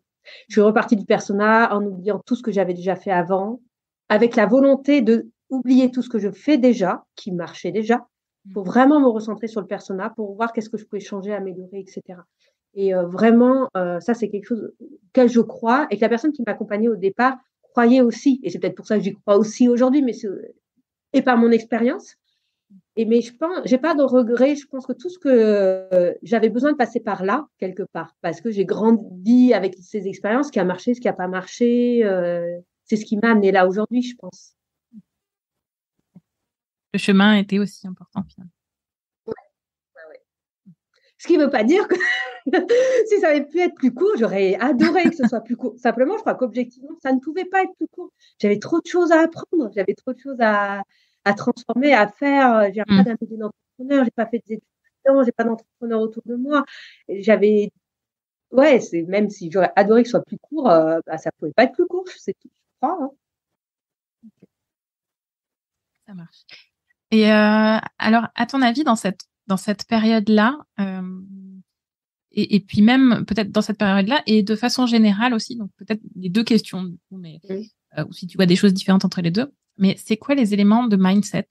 Je suis repartie du persona en oubliant tout ce que j'avais déjà fait avant, avec la volonté de oublier tout ce que je fais déjà, qui marchait déjà, pour vraiment me recentrer sur le persona, pour voir qu'est-ce que je pouvais changer, améliorer, etc. Et vraiment, ça, c'est quelque chose auquel je crois et que la personne qui m'accompagnait au départ croyait aussi. Et c'est peut-être pour ça que j'y crois aussi aujourd'hui, et par mon expérience. Mais je pense, j'ai pas de regrets. Je pense que tout ce que j'avais besoin de passer par là, quelque part, parce que j'ai grandi avec ces expériences, ce qui a marché, ce qui n'a pas marché. C'est ce qui m'a amené là aujourd'hui, je pense. Le chemin était aussi important finalement. Ouais. Ce qui ne veut pas dire que Si ça avait pu être plus court, j'aurais adoré que ce soit plus court. Simplement, je crois qu'objectivement, ça ne pouvait pas être plus court. J'avais trop de choses à apprendre, j'avais trop de choses à transformer, à faire. J'ai pas d'un métier d'entrepreneur, j'ai pas fait des études, j'ai pas d'entrepreneur autour de moi. J'avais, ouais, c'est même si j'aurais adoré que ce soit plus court, bah, ça pouvait pas être plus court. C'est tout, je crois. Hein. Ça marche. Et alors, à ton avis, dans cette période-là, et puis même peut-être dans cette période-là, et de façon générale aussi, donc peut-être les deux questions, du coup, mais ou si tu vois des choses différentes entre les deux, mais c'est quoi les éléments de mindset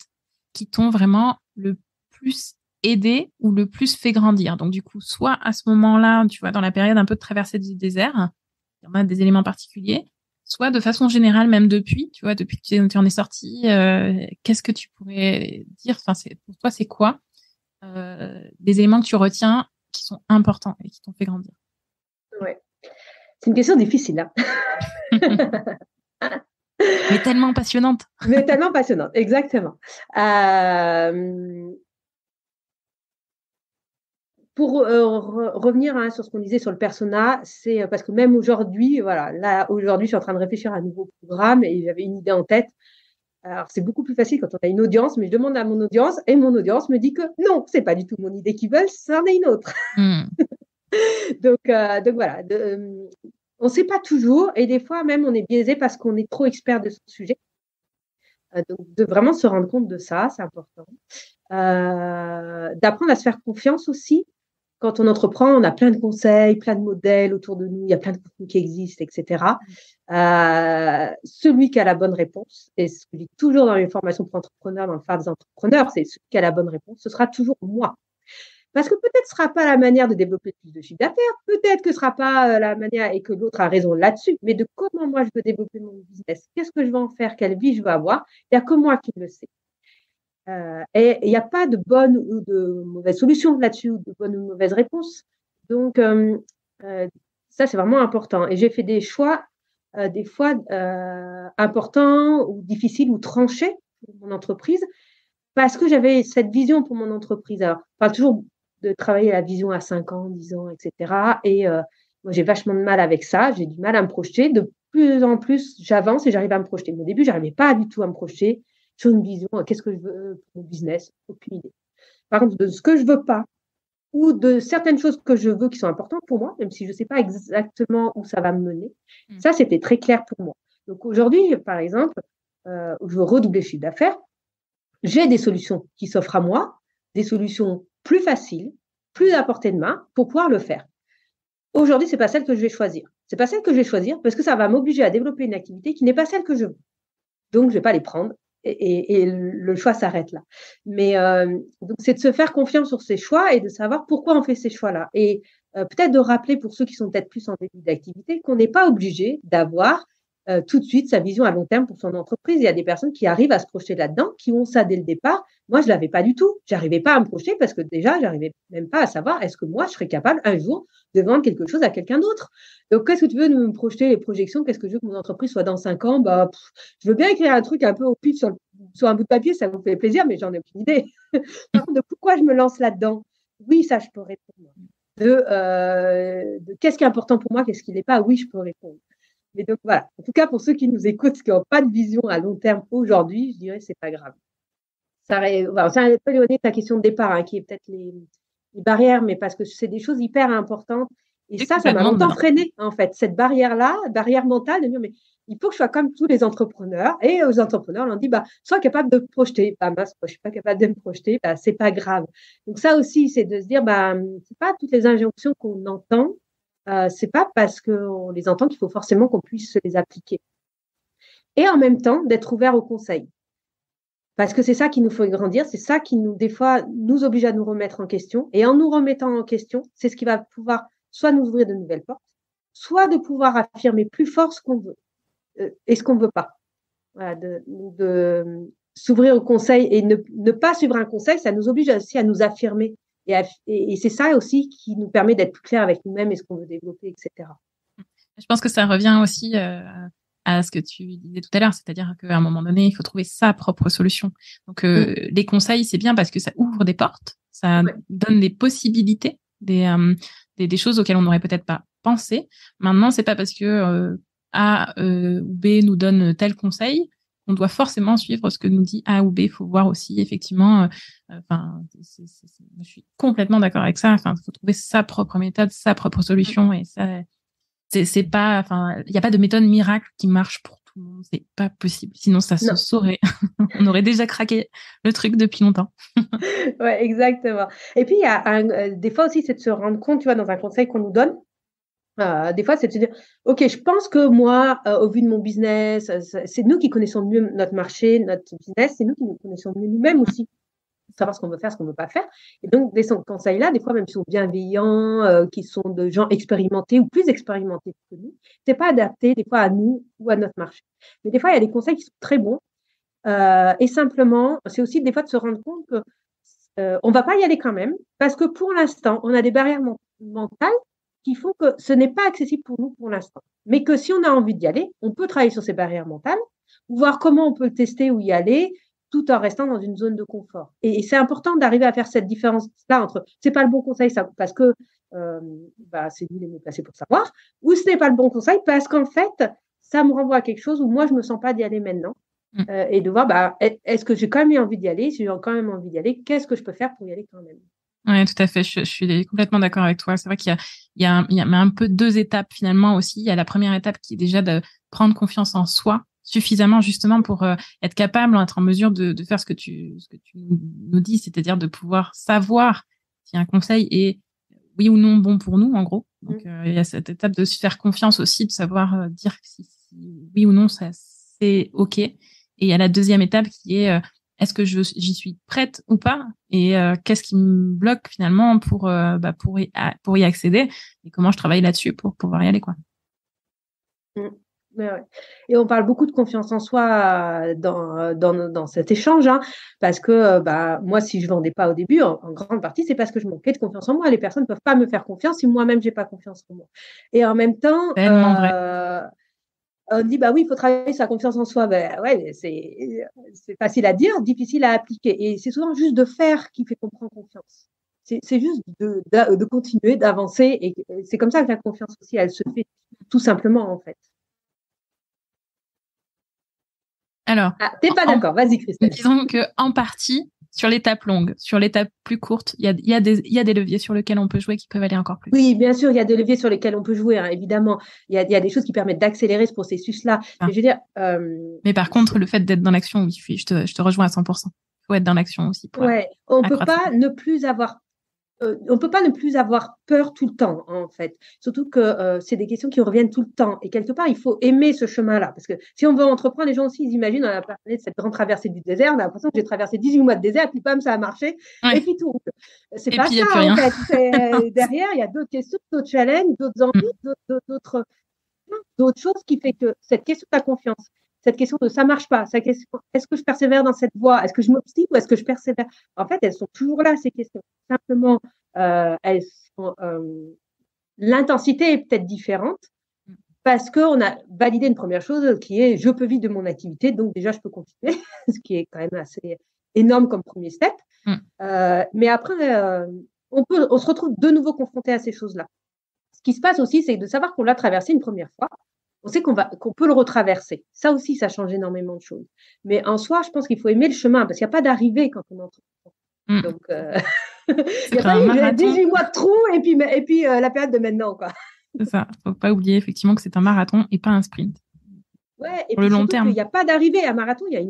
qui t'ont vraiment le plus aidé ou le plus fait grandir? Donc du coup, soit à ce moment-là, tu vois, dans la période un peu de traversée du désert, il y en a des éléments particuliers, soit de façon générale, même depuis, tu vois, depuis que tu en es sorti, qu'est-ce que tu pourrais dire? Enfin, pour toi, c'est quoi des éléments que tu retiens qui sont importants et qui t'ont fait grandir? Ouais. C'est une question difficile, hein. Mais tellement passionnante. Mais tellement passionnante, exactement. Pour revenir sur ce qu'on disait sur le persona, c'est parce que même aujourd'hui, voilà, là aujourd'hui, je suis en train de réfléchir à un nouveau programme et j'avais une idée en tête. Alors c'est beaucoup plus facile quand on a une audience, mais je demande à mon audience et mon audience me dit que non, c'est pas du tout mon idée qu'ils veulent, c'en est une autre. Donc voilà, on ne sait pas toujours et des fois même on est biaisé parce qu'on est trop expert de ce sujet. Donc de vraiment se rendre compte de ça, c'est important. D'apprendre à se faire confiance aussi. Quand on entreprend, on a plein de conseils, plein de modèles autour de nous, il y a plein de contenus qui existent, etc. Celui qui a la bonne réponse, et ce que je dis toujours dans mes formations pour entrepreneurs, dans le phare des entrepreneurs, c'est celui qui a la bonne réponse, ce sera toujours moi. Parce que peut-être ce ne sera pas la manière de développer plus de chiffre d'affaires, peut-être que ce ne sera pas la manière et que l'autre a raison là-dessus, mais de comment moi je veux développer mon business, qu'est-ce que je veux en faire, quelle vie je veux avoir, il n'y a que moi qui le sais. Et il n'y a pas de bonne ou de mauvaise solution là-dessus, ou de bonne ou de mauvaise réponse. Donc, ça, c'est vraiment important. Et j'ai fait des choix, des fois, importants ou difficiles ou tranchés pour mon entreprise, parce que j'avais cette vision pour mon entreprise. Alors, je parle toujours de travailler la vision à 5 ans, 10 ans, etc. Et moi, j'ai vachement de mal avec ça. J'ai du mal à me projeter. De plus en plus, j'avance et j'arrive à me projeter. Mais au début, je n'arrivais pas du tout à me projeter sur une vision. Qu'est-ce que je veux pour mon business? Aucune idée. Par contre, de ce que je veux pas ou de certaines choses que je veux qui sont importantes pour moi, même si je ne sais pas exactement où ça va me mener, ça, c'était très clair pour moi. Donc aujourd'hui, par exemple, je veux redoubler le chiffre d'affaires. J'ai des solutions qui s'offrent à moi, des solutions plus faciles, plus à portée de main pour pouvoir le faire. Aujourd'hui, c'est pas celle que je vais choisir. C'est pas celle que je vais choisir parce que ça va m'obliger à développer une activité qui n'est pas celle que je veux. Donc, je vais pas les prendre et le choix s'arrête là. Mais donc, c'est de se faire confiance sur ses choix et de savoir pourquoi on fait ces choix-là. Et peut-être de rappeler pour ceux qui sont peut-être plus en début d'activité qu'on n'est pas obligé d'avoir tout de suite sa vision à long terme pour son entreprise. Il y a des personnes qui arrivent à se projeter là-dedans, qui ont ça dès le départ. Moi, je l'avais pas du tout. J'arrivais pas à me projeter parce que déjà, j'arrivais même pas à savoir est-ce que moi, je serais capable un jour de vendre quelque chose à quelqu'un d'autre. Donc, qu'est-ce que tu veux me projeter les projections? Qu'est-ce que je veux que mon entreprise soit dans 5 ans? Bah, je veux bien écrire un truc un peu au pif sur un bout de papier, ça vous fait plaisir, mais j'en ai aucune idée. Par contre, de pourquoi je me lance là-dedans? Oui, ça, je peux répondre. De qu'est-ce qui est important pour moi, qu'est-ce qui n'est pas? Oui, je peux répondre. Mais donc voilà, en tout cas pour ceux qui nous écoutent, qui n'ont pas de vision à long terme aujourd'hui, je dirais que c'est pas grave. C'est un peu éloigné de ta question de départ, hein, qui est peut-être les barrières, mais parce que c'est des choses hyper importantes. Et ça m'a longtemps freiné, en fait, cette barrière-là, barrière mentale, de dire, mais il faut que je sois comme tous les entrepreneurs. Et aux entrepreneurs, on leur dit, sois capable de te projeter. Mince, je suis pas capable de me projeter, c'est pas grave. Donc ça aussi, c'est de se dire, c'est pas toutes les injonctions qu'on entend. C'est pas parce qu'on les entend qu'il faut forcément qu'on puisse se les appliquer. Et en même temps, d'être ouvert aux conseils. Parce que c'est ça qui nous fait grandir, c'est ça qui des fois, nous oblige à nous remettre en question. Et en nous remettant en question, c'est ce qui va pouvoir soit nous ouvrir de nouvelles portes, soit de pouvoir affirmer plus fort ce qu'on veut et ce qu'on ne veut pas. Voilà, de s'ouvrir aux conseils et ne pas suivre un conseil, ça nous oblige aussi à nous affirmer. Et c'est ça aussi qui nous permet d'être plus clair avec nous-mêmes et ce qu'on veut développer, etc. Je pense que ça revient aussi à ce que tu disais tout à l'heure, c'est-à-dire qu'à un moment donné, il faut trouver sa propre solution. Donc, les conseils, c'est bien parce que ça ouvre des portes, ça donne des possibilités, des choses auxquelles on n'aurait peut-être pas pensé. Maintenant, c'est pas parce que A ou B nous donne tel conseil on doit forcément suivre ce que nous dit A ou B. Il faut voir aussi, effectivement, je suis complètement d'accord avec ça. Enfin, il faut trouver sa propre méthode, sa propre solution, et ça, c'est pas, enfin, il n'y a pas de méthode miracle qui marche pour tout le monde. C'est pas possible. Sinon, ça se saurait. On aurait déjà craqué le truc depuis longtemps. Ouais, exactement. Et puis, il y a des fois aussi, c'est de se rendre compte, tu vois, dans un conseil qu'on nous donne, des fois, c'est de se dire, OK, je pense que moi, au vu de mon business, c'est nous qui connaissons mieux notre marché, notre business, c'est nous qui nous connaissons mieux nous-mêmes aussi, savoir ce qu'on veut faire, ce qu'on ne veut pas faire. Et donc, des conseils-là, des fois, même s'ils sont bienveillants, qui sont de gens expérimentés ou plus expérimentés que nous, c'est pas adapté, des fois, à nous ou à notre marché. Mais des fois, il y a des conseils qui sont très bons. Et simplement, c'est aussi des fois de se rendre compte que on va pas y aller quand même, parce que pour l'instant, on a des barrières mentales qui font que ce n'est pas accessible pour nous pour l'instant. Mais que si on a envie d'y aller, on peut travailler sur ces barrières mentales, voir comment on peut le tester ou y aller, tout en restant dans une zone de confort. Et c'est important d'arriver à faire cette différence-là entre c'est pas le bon conseil ça, parce que c'est nous les mieux placés pour savoir, ou ce n'est pas le bon conseil parce qu'en fait, ça me renvoie à quelque chose où moi, je me sens pas d'y aller maintenant. Et de voir, est-ce que j'ai quand même eu envie d'y aller? Si j'ai quand même envie d'y aller, qu'est-ce que je peux faire pour y aller quand même? Ouais, tout à fait. Je suis complètement d'accord avec toi. C'est vrai qu'il y a un peu deux étapes finalement aussi. Il y a la première étape qui est déjà de prendre confiance en soi suffisamment justement pour être capable, être en mesure de faire ce que tu nous dis, c'est-à-dire de pouvoir savoir si un conseil est oui ou non bon pour nous, en gros. Donc il y a cette étape de se faire confiance aussi, de savoir dire si oui ou non ça c'est OK. Et il y a la deuxième étape qui est est-ce que j'y suis prête ou pas, et qu'est-ce qui me bloque finalement pour y accéder, et comment je travaille là-dessus pour pouvoir y aller, quoi. Ouais. Et on parle beaucoup de confiance en soi dans cet échange, hein, parce que moi, si je vendais pas au début, en grande partie, c'est parce que je manquais de confiance en moi. Les personnes ne peuvent pas me faire confiance si moi-même j'ai pas confiance en moi. Et en même temps, Tellement vrai. on dit oui, il faut travailler sa confiance en soi. Ouais, c'est facile à dire, difficile à appliquer. Et c'est souvent juste de faire qui fait qu'on prend confiance. C'est juste de continuer, d'avancer. Et c'est comme ça que la confiance aussi, elle se fait tout simplement, en fait. Alors, t'es pas d'accord, vas-y Christelle. Disons que en partie, sur l'étape longue, sur l'étape plus courte, il y a des leviers sur lesquels on peut jouer qui peuvent aller encore plus. Oui, bien sûr, il y a des leviers sur lesquels on peut jouer, hein, évidemment. Il y a des choses qui permettent d'accélérer ce processus-là. Mais je veux dire. Mais par contre, le fait d'être dans l'action, oui, je te rejoins à 100%. Il faut être dans l'action aussi. On peut pas ne plus avoir. On peut pas ne plus avoir peur tout le temps, en fait. Surtout que c'est des questions qui reviennent tout le temps. Et quelque part, il faut aimer ce chemin-là. Parce que si on veut entreprendre, les gens aussi, ils imaginent, on a parlé de cette grande traversée du désert, on a l'impression que j'ai traversé 18 mois de désert, puis bam, ça a marché, et puis tout. C'est pas ça, en fait. Derrière, il y a d'autres questions, d'autres challenges, d'autres envies, d'autres choses qui fait que cette question de la confiance, cette question de ça marche pas, cette question, est-ce que je persévère dans cette voie, est-ce que je m'obstine ou est-ce que je persévère? En fait, elles sont toujours là, ces questions. Simplement, l'intensité est peut-être différente parce qu'on a validé une première chose qui est je peux vivre de mon activité, donc déjà je peux continuer, ce qui est quand même assez énorme comme premier step. Mais après, on se retrouve de nouveau confronté à ces choses-là. Ce qui se passe aussi, c'est de savoir qu'on l'a traversé une première fois. On sait qu'on peut le retraverser. Ça aussi, ça change énormément de choses. Mais en soi, je pense qu'il faut aimer le chemin parce qu'il n'y a pas d'arrivée quand on entreprend. Donc, il n'y a pas 18 mois de trou et puis la période de maintenant, quoi. C'est ça. Il ne faut pas oublier effectivement que c'est un marathon et pas un sprint. Ouais, et pour le long terme. Il n'y a pas d'arrivée. À marathon, il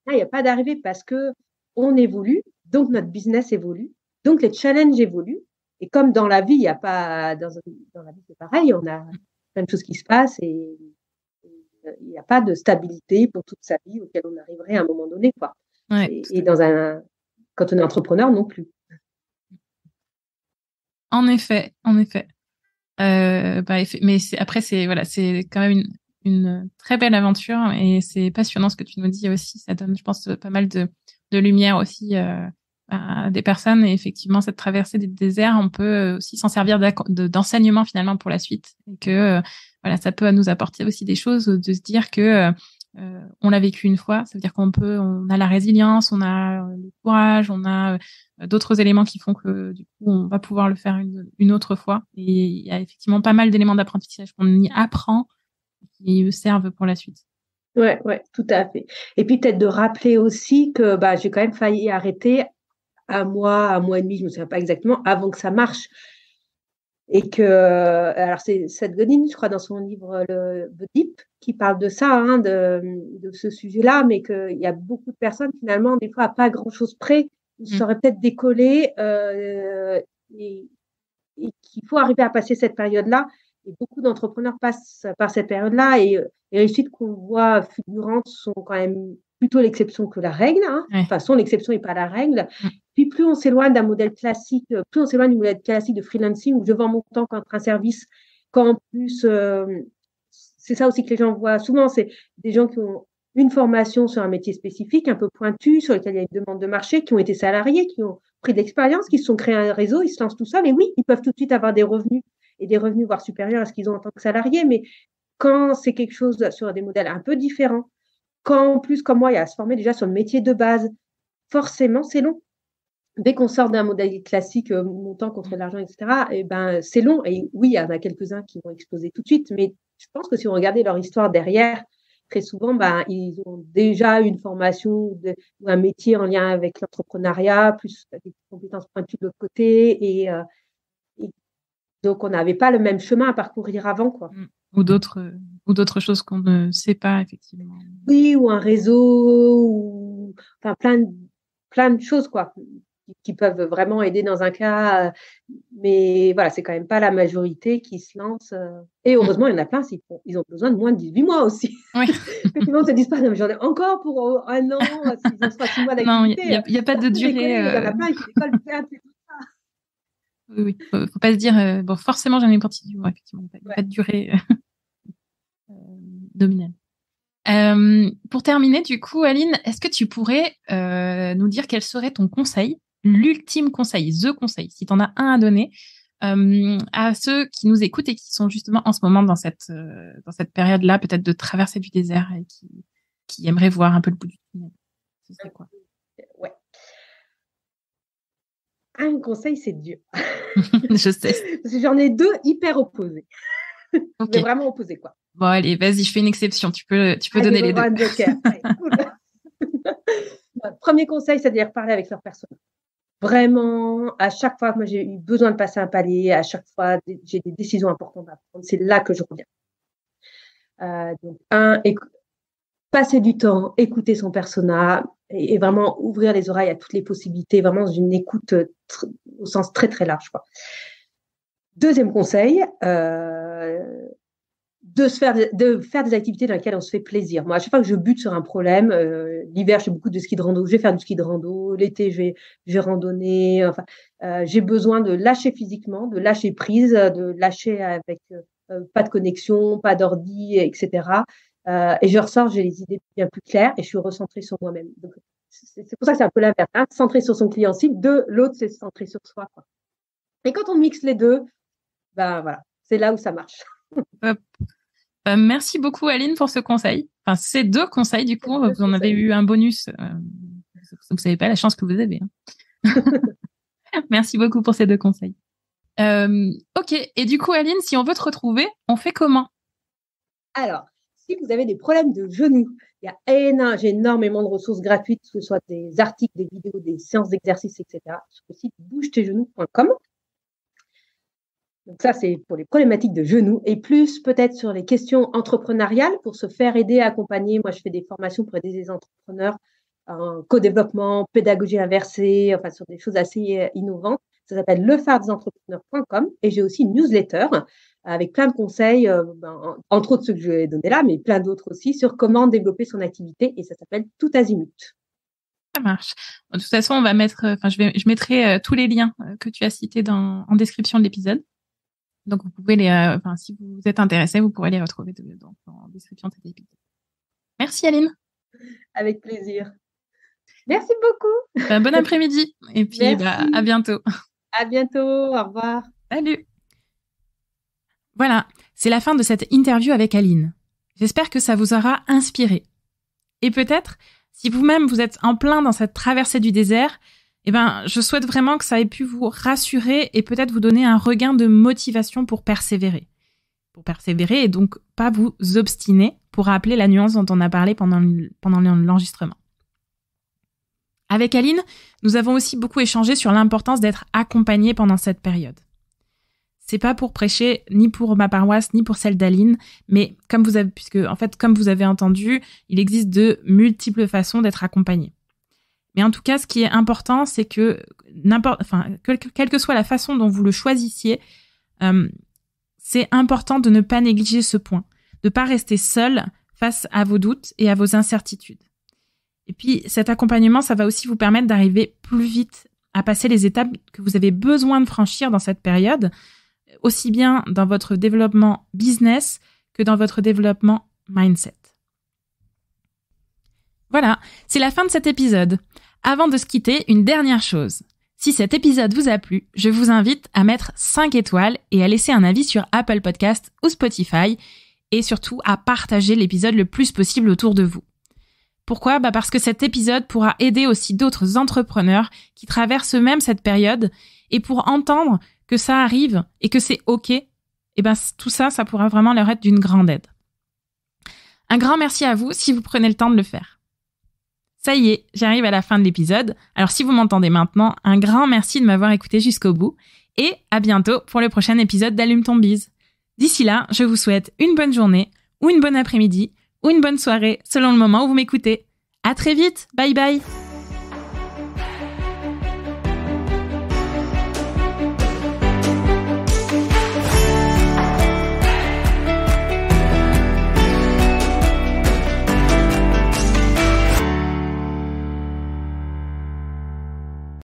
n'y a pas d'arrivée parce qu'on évolue, donc notre business évolue, donc les challenges évoluent. Et comme dans la vie, il n'y a pas. Dans la vie, c'est pareil, on a plein de choses qui se passent et il n'y a pas de stabilité pour toute sa vie auquel on arriverait à un moment donné, quoi. Ouais, et quand on est entrepreneur, non plus. En effet. Mais après, c'est quand même une très belle aventure et c'est passionnant ce que tu nous dis aussi. Ça donne, je pense, pas mal de lumière aussi à des personnes. Et effectivement, cette traversée des déserts, on peut aussi s'en servir d'enseignement finalement pour la suite. Et que ça peut nous apporter aussi des choses, de se dire que on l'a vécu une fois. Ça veut dire on a la résilience, on a le courage, on a d'autres éléments qui font que du coup on va pouvoir le faire une autre fois. Et il y a effectivement pas mal d'éléments d'apprentissage qu'on y apprend qui servent pour la suite. Ouais, tout à fait. Et puis peut-être de rappeler aussi que j'ai quand même failli arrêter un mois et demi, je me souviens pas exactement, avant que ça marche. Et que, alors c'est Seth Godin, je crois, dans son livre The Deep, qui parle de ça, de ce sujet-là, mais qu'il y a beaucoup de personnes, finalement, des fois, à pas grand-chose près, qui seraient peut-être décollées, et qu'il faut arriver à passer cette période-là. Et beaucoup d'entrepreneurs passent par cette période-là, et les réussites qu'on voit fulgurantes sont quand même plutôt l'exception que la règle. Ouais. De toute façon, l'exception n'est pas la règle. Puis plus on s'éloigne d'un modèle classique, plus on s'éloigne du modèle classique de freelancing où je vends mon temps contre un service, quand en plus, c'est ça aussi que les gens voient souvent, c'est des gens qui ont une formation sur un métier spécifique, un peu pointu, sur lequel il y a une demande de marché, qui ont été salariés, qui ont pris de l'expérience, qui se sont créés un réseau, ils se lancent tout seuls, et oui, ils peuvent tout de suite avoir des revenus, et des revenus voire supérieurs à ce qu'ils ont en tant que salariés, mais quand c'est quelque chose sur des modèles un peu différents, quand en plus, comme moi, il y a à se former déjà sur le métier de base, forcément, c'est long. Dès qu'on sort d'un modèle classique, montant contre l'argent, etc., c'est long. Et oui, il y en a quelques-uns qui vont exploser tout de suite, mais je pense que si on regardait leur histoire derrière, très souvent, ils ont déjà une formation ou un métier en lien avec l'entrepreneuriat, plus des compétences pointues de l'autre côté, et donc on n'avait pas le même chemin à parcourir avant, quoi. Ou d'autres choses qu'on ne sait pas, effectivement. Oui, ou un réseau, ou enfin plein de choses, quoi, qui peuvent vraiment aider dans un cas, mais voilà, c'est quand même pas la majorité qui se lance. Et heureusement, il y en a plein, ils ont besoin de moins de 18 mois aussi. Oui. Que tout le monde se dise pas, non, mais j'en ai encore pour un an, s'ils ont 6 mois d'activité. Non, il n'y a pas de durée. Il y en a plein qui décollent bien, tout ça. Oui, faut pas se dire, forcément, j'en ai pour 18 mois, effectivement. Il n'y a pas de durée nominale. Pour terminer, du coup, Aline, est-ce que tu pourrais nous dire quel serait ton conseil, l'ultime conseil, the conseil, si tu en as un à donner, à ceux qui nous écoutent et qui sont justement en ce moment dans cette période-là, peut-être de traverser du désert et qui aimeraient voir un peu le bout du tunnel. Ce serait quoi? Ouais. Un conseil, c'est dur. Je sais. Parce que j'en ai deux hyper opposés. Okay. Mais vraiment opposés, quoi. Bon, allez, vas-y, je fais une exception. Tu peux donner les deux. Un joker. Allez, cool. Premier conseil, c'est-à-dire parler avec leur personne. Vraiment, à chaque fois que moi j'ai eu besoin de passer un palier, à chaque fois j'ai des décisions importantes à prendre, c'est là que je reviens. Donc, passer du temps, écouter son persona et vraiment ouvrir les oreilles à toutes les possibilités, vraiment dans une écoute au sens très très large, quoi. Deuxième conseil, de faire des activités dans lesquelles on se fait plaisir. Moi, à chaque fois que je bute sur un problème, l'hiver, je fais beaucoup de ski de rando, je vais faire du ski de rando, l'été, je vais randonner. Enfin, j'ai besoin de lâcher physiquement, de lâcher prise, de lâcher avec pas de connexion, pas d'ordi, etc. Et je ressors, j'ai les idées bien plus claires et je suis recentrée sur moi-même. Donc, c'est pour ça que c'est un peu l'inverse, hein, centré sur son client cible. L'autre, c'est centré sur soi, quoi. Et quand on mixe les deux, voilà, c'est là où ça marche. Merci beaucoup, Aline, pour ce conseil. Enfin, ces deux conseils, du coup, vous en avez eu un bonus. Vous savez pas la chance que vous avez. Hein. Merci beaucoup pour ces deux conseils. Ok. Et du coup, Aline, si on veut te retrouver, on fait comment? Alors, si vous avez des problèmes de genoux, j'ai énormément de ressources gratuites, que ce soit des articles, des vidéos, des séances d'exercice, etc. sur le site bougetesgenoux.com. Donc ça, c'est pour les problématiques de genoux et plus peut-être sur les questions entrepreneuriales pour se faire aider, accompagner. Moi, je fais des formations pour aider les entrepreneurs en co-développement, pédagogie inversée, enfin sur des choses assez innovantes. Ça s'appelle lephardesentrepeneurs.com et j'ai aussi une newsletter avec plein de conseils, entre autres ceux que je vais donner là, mais plein d'autres aussi sur comment développer son activité et ça s'appelle Tout Azimut. Ça marche. De toute façon, on va mettre, je mettrai tous les liens que tu as cités en description de l'épisode. Donc, vous pouvez si vous êtes intéressé, vous pourrez les retrouver en description de cet épisode. Merci, Aline. Avec plaisir. Merci beaucoup. Bon après-midi. Et puis, à bientôt. À bientôt. Au revoir. Salut. Voilà. C'est la fin de cette interview avec Aline. J'espère que ça vous aura inspiré. Et peut-être, si vous-même vous êtes en plein dans cette traversée du désert, je souhaite vraiment que ça ait pu vous rassurer et peut-être vous donner un regain de motivation pour persévérer. Pour persévérer et donc pas vous obstiner, pour rappeler la nuance dont on a parlé pendant l'enregistrement. Avec Aline, nous avons aussi beaucoup échangé sur l'importance d'être accompagné pendant cette période. C'est pas pour prêcher ni pour ma paroisse ni pour celle d'Aline, mais comme vous avez entendu, il existe de multiples façons d'être accompagné. Mais en tout cas, ce qui est important, c'est que quelle que soit la façon dont vous le choisissiez, c'est important de ne pas négliger ce point, de pas rester seul face à vos doutes et à vos incertitudes. Et puis, cet accompagnement, ça va aussi vous permettre d'arriver plus vite à passer les étapes que vous avez besoin de franchir dans cette période, aussi bien dans votre développement business que dans votre développement mindset. Voilà, c'est la fin de cet épisode. Avant de se quitter, une dernière chose. Si cet épisode vous a plu, je vous invite à mettre 5 étoiles et à laisser un avis sur Apple Podcast ou Spotify et surtout à partager l'épisode le plus possible autour de vous. Pourquoi ? Parce que cet épisode pourra aider aussi d'autres entrepreneurs qui traversent eux-mêmes cette période et pour entendre que ça arrive et que c'est OK, tout ça pourra vraiment leur être d'une grande aide. Un grand merci à vous si vous prenez le temps de le faire. Ça y est, j'arrive à la fin de l'épisode. Alors si vous m'entendez maintenant, un grand merci de m'avoir écouté jusqu'au bout et à bientôt pour le prochain épisode d'Allume ton bise. D'ici là, je vous souhaite une bonne journée ou une bonne après-midi ou une bonne soirée selon le moment où vous m'écoutez. À très vite, bye bye.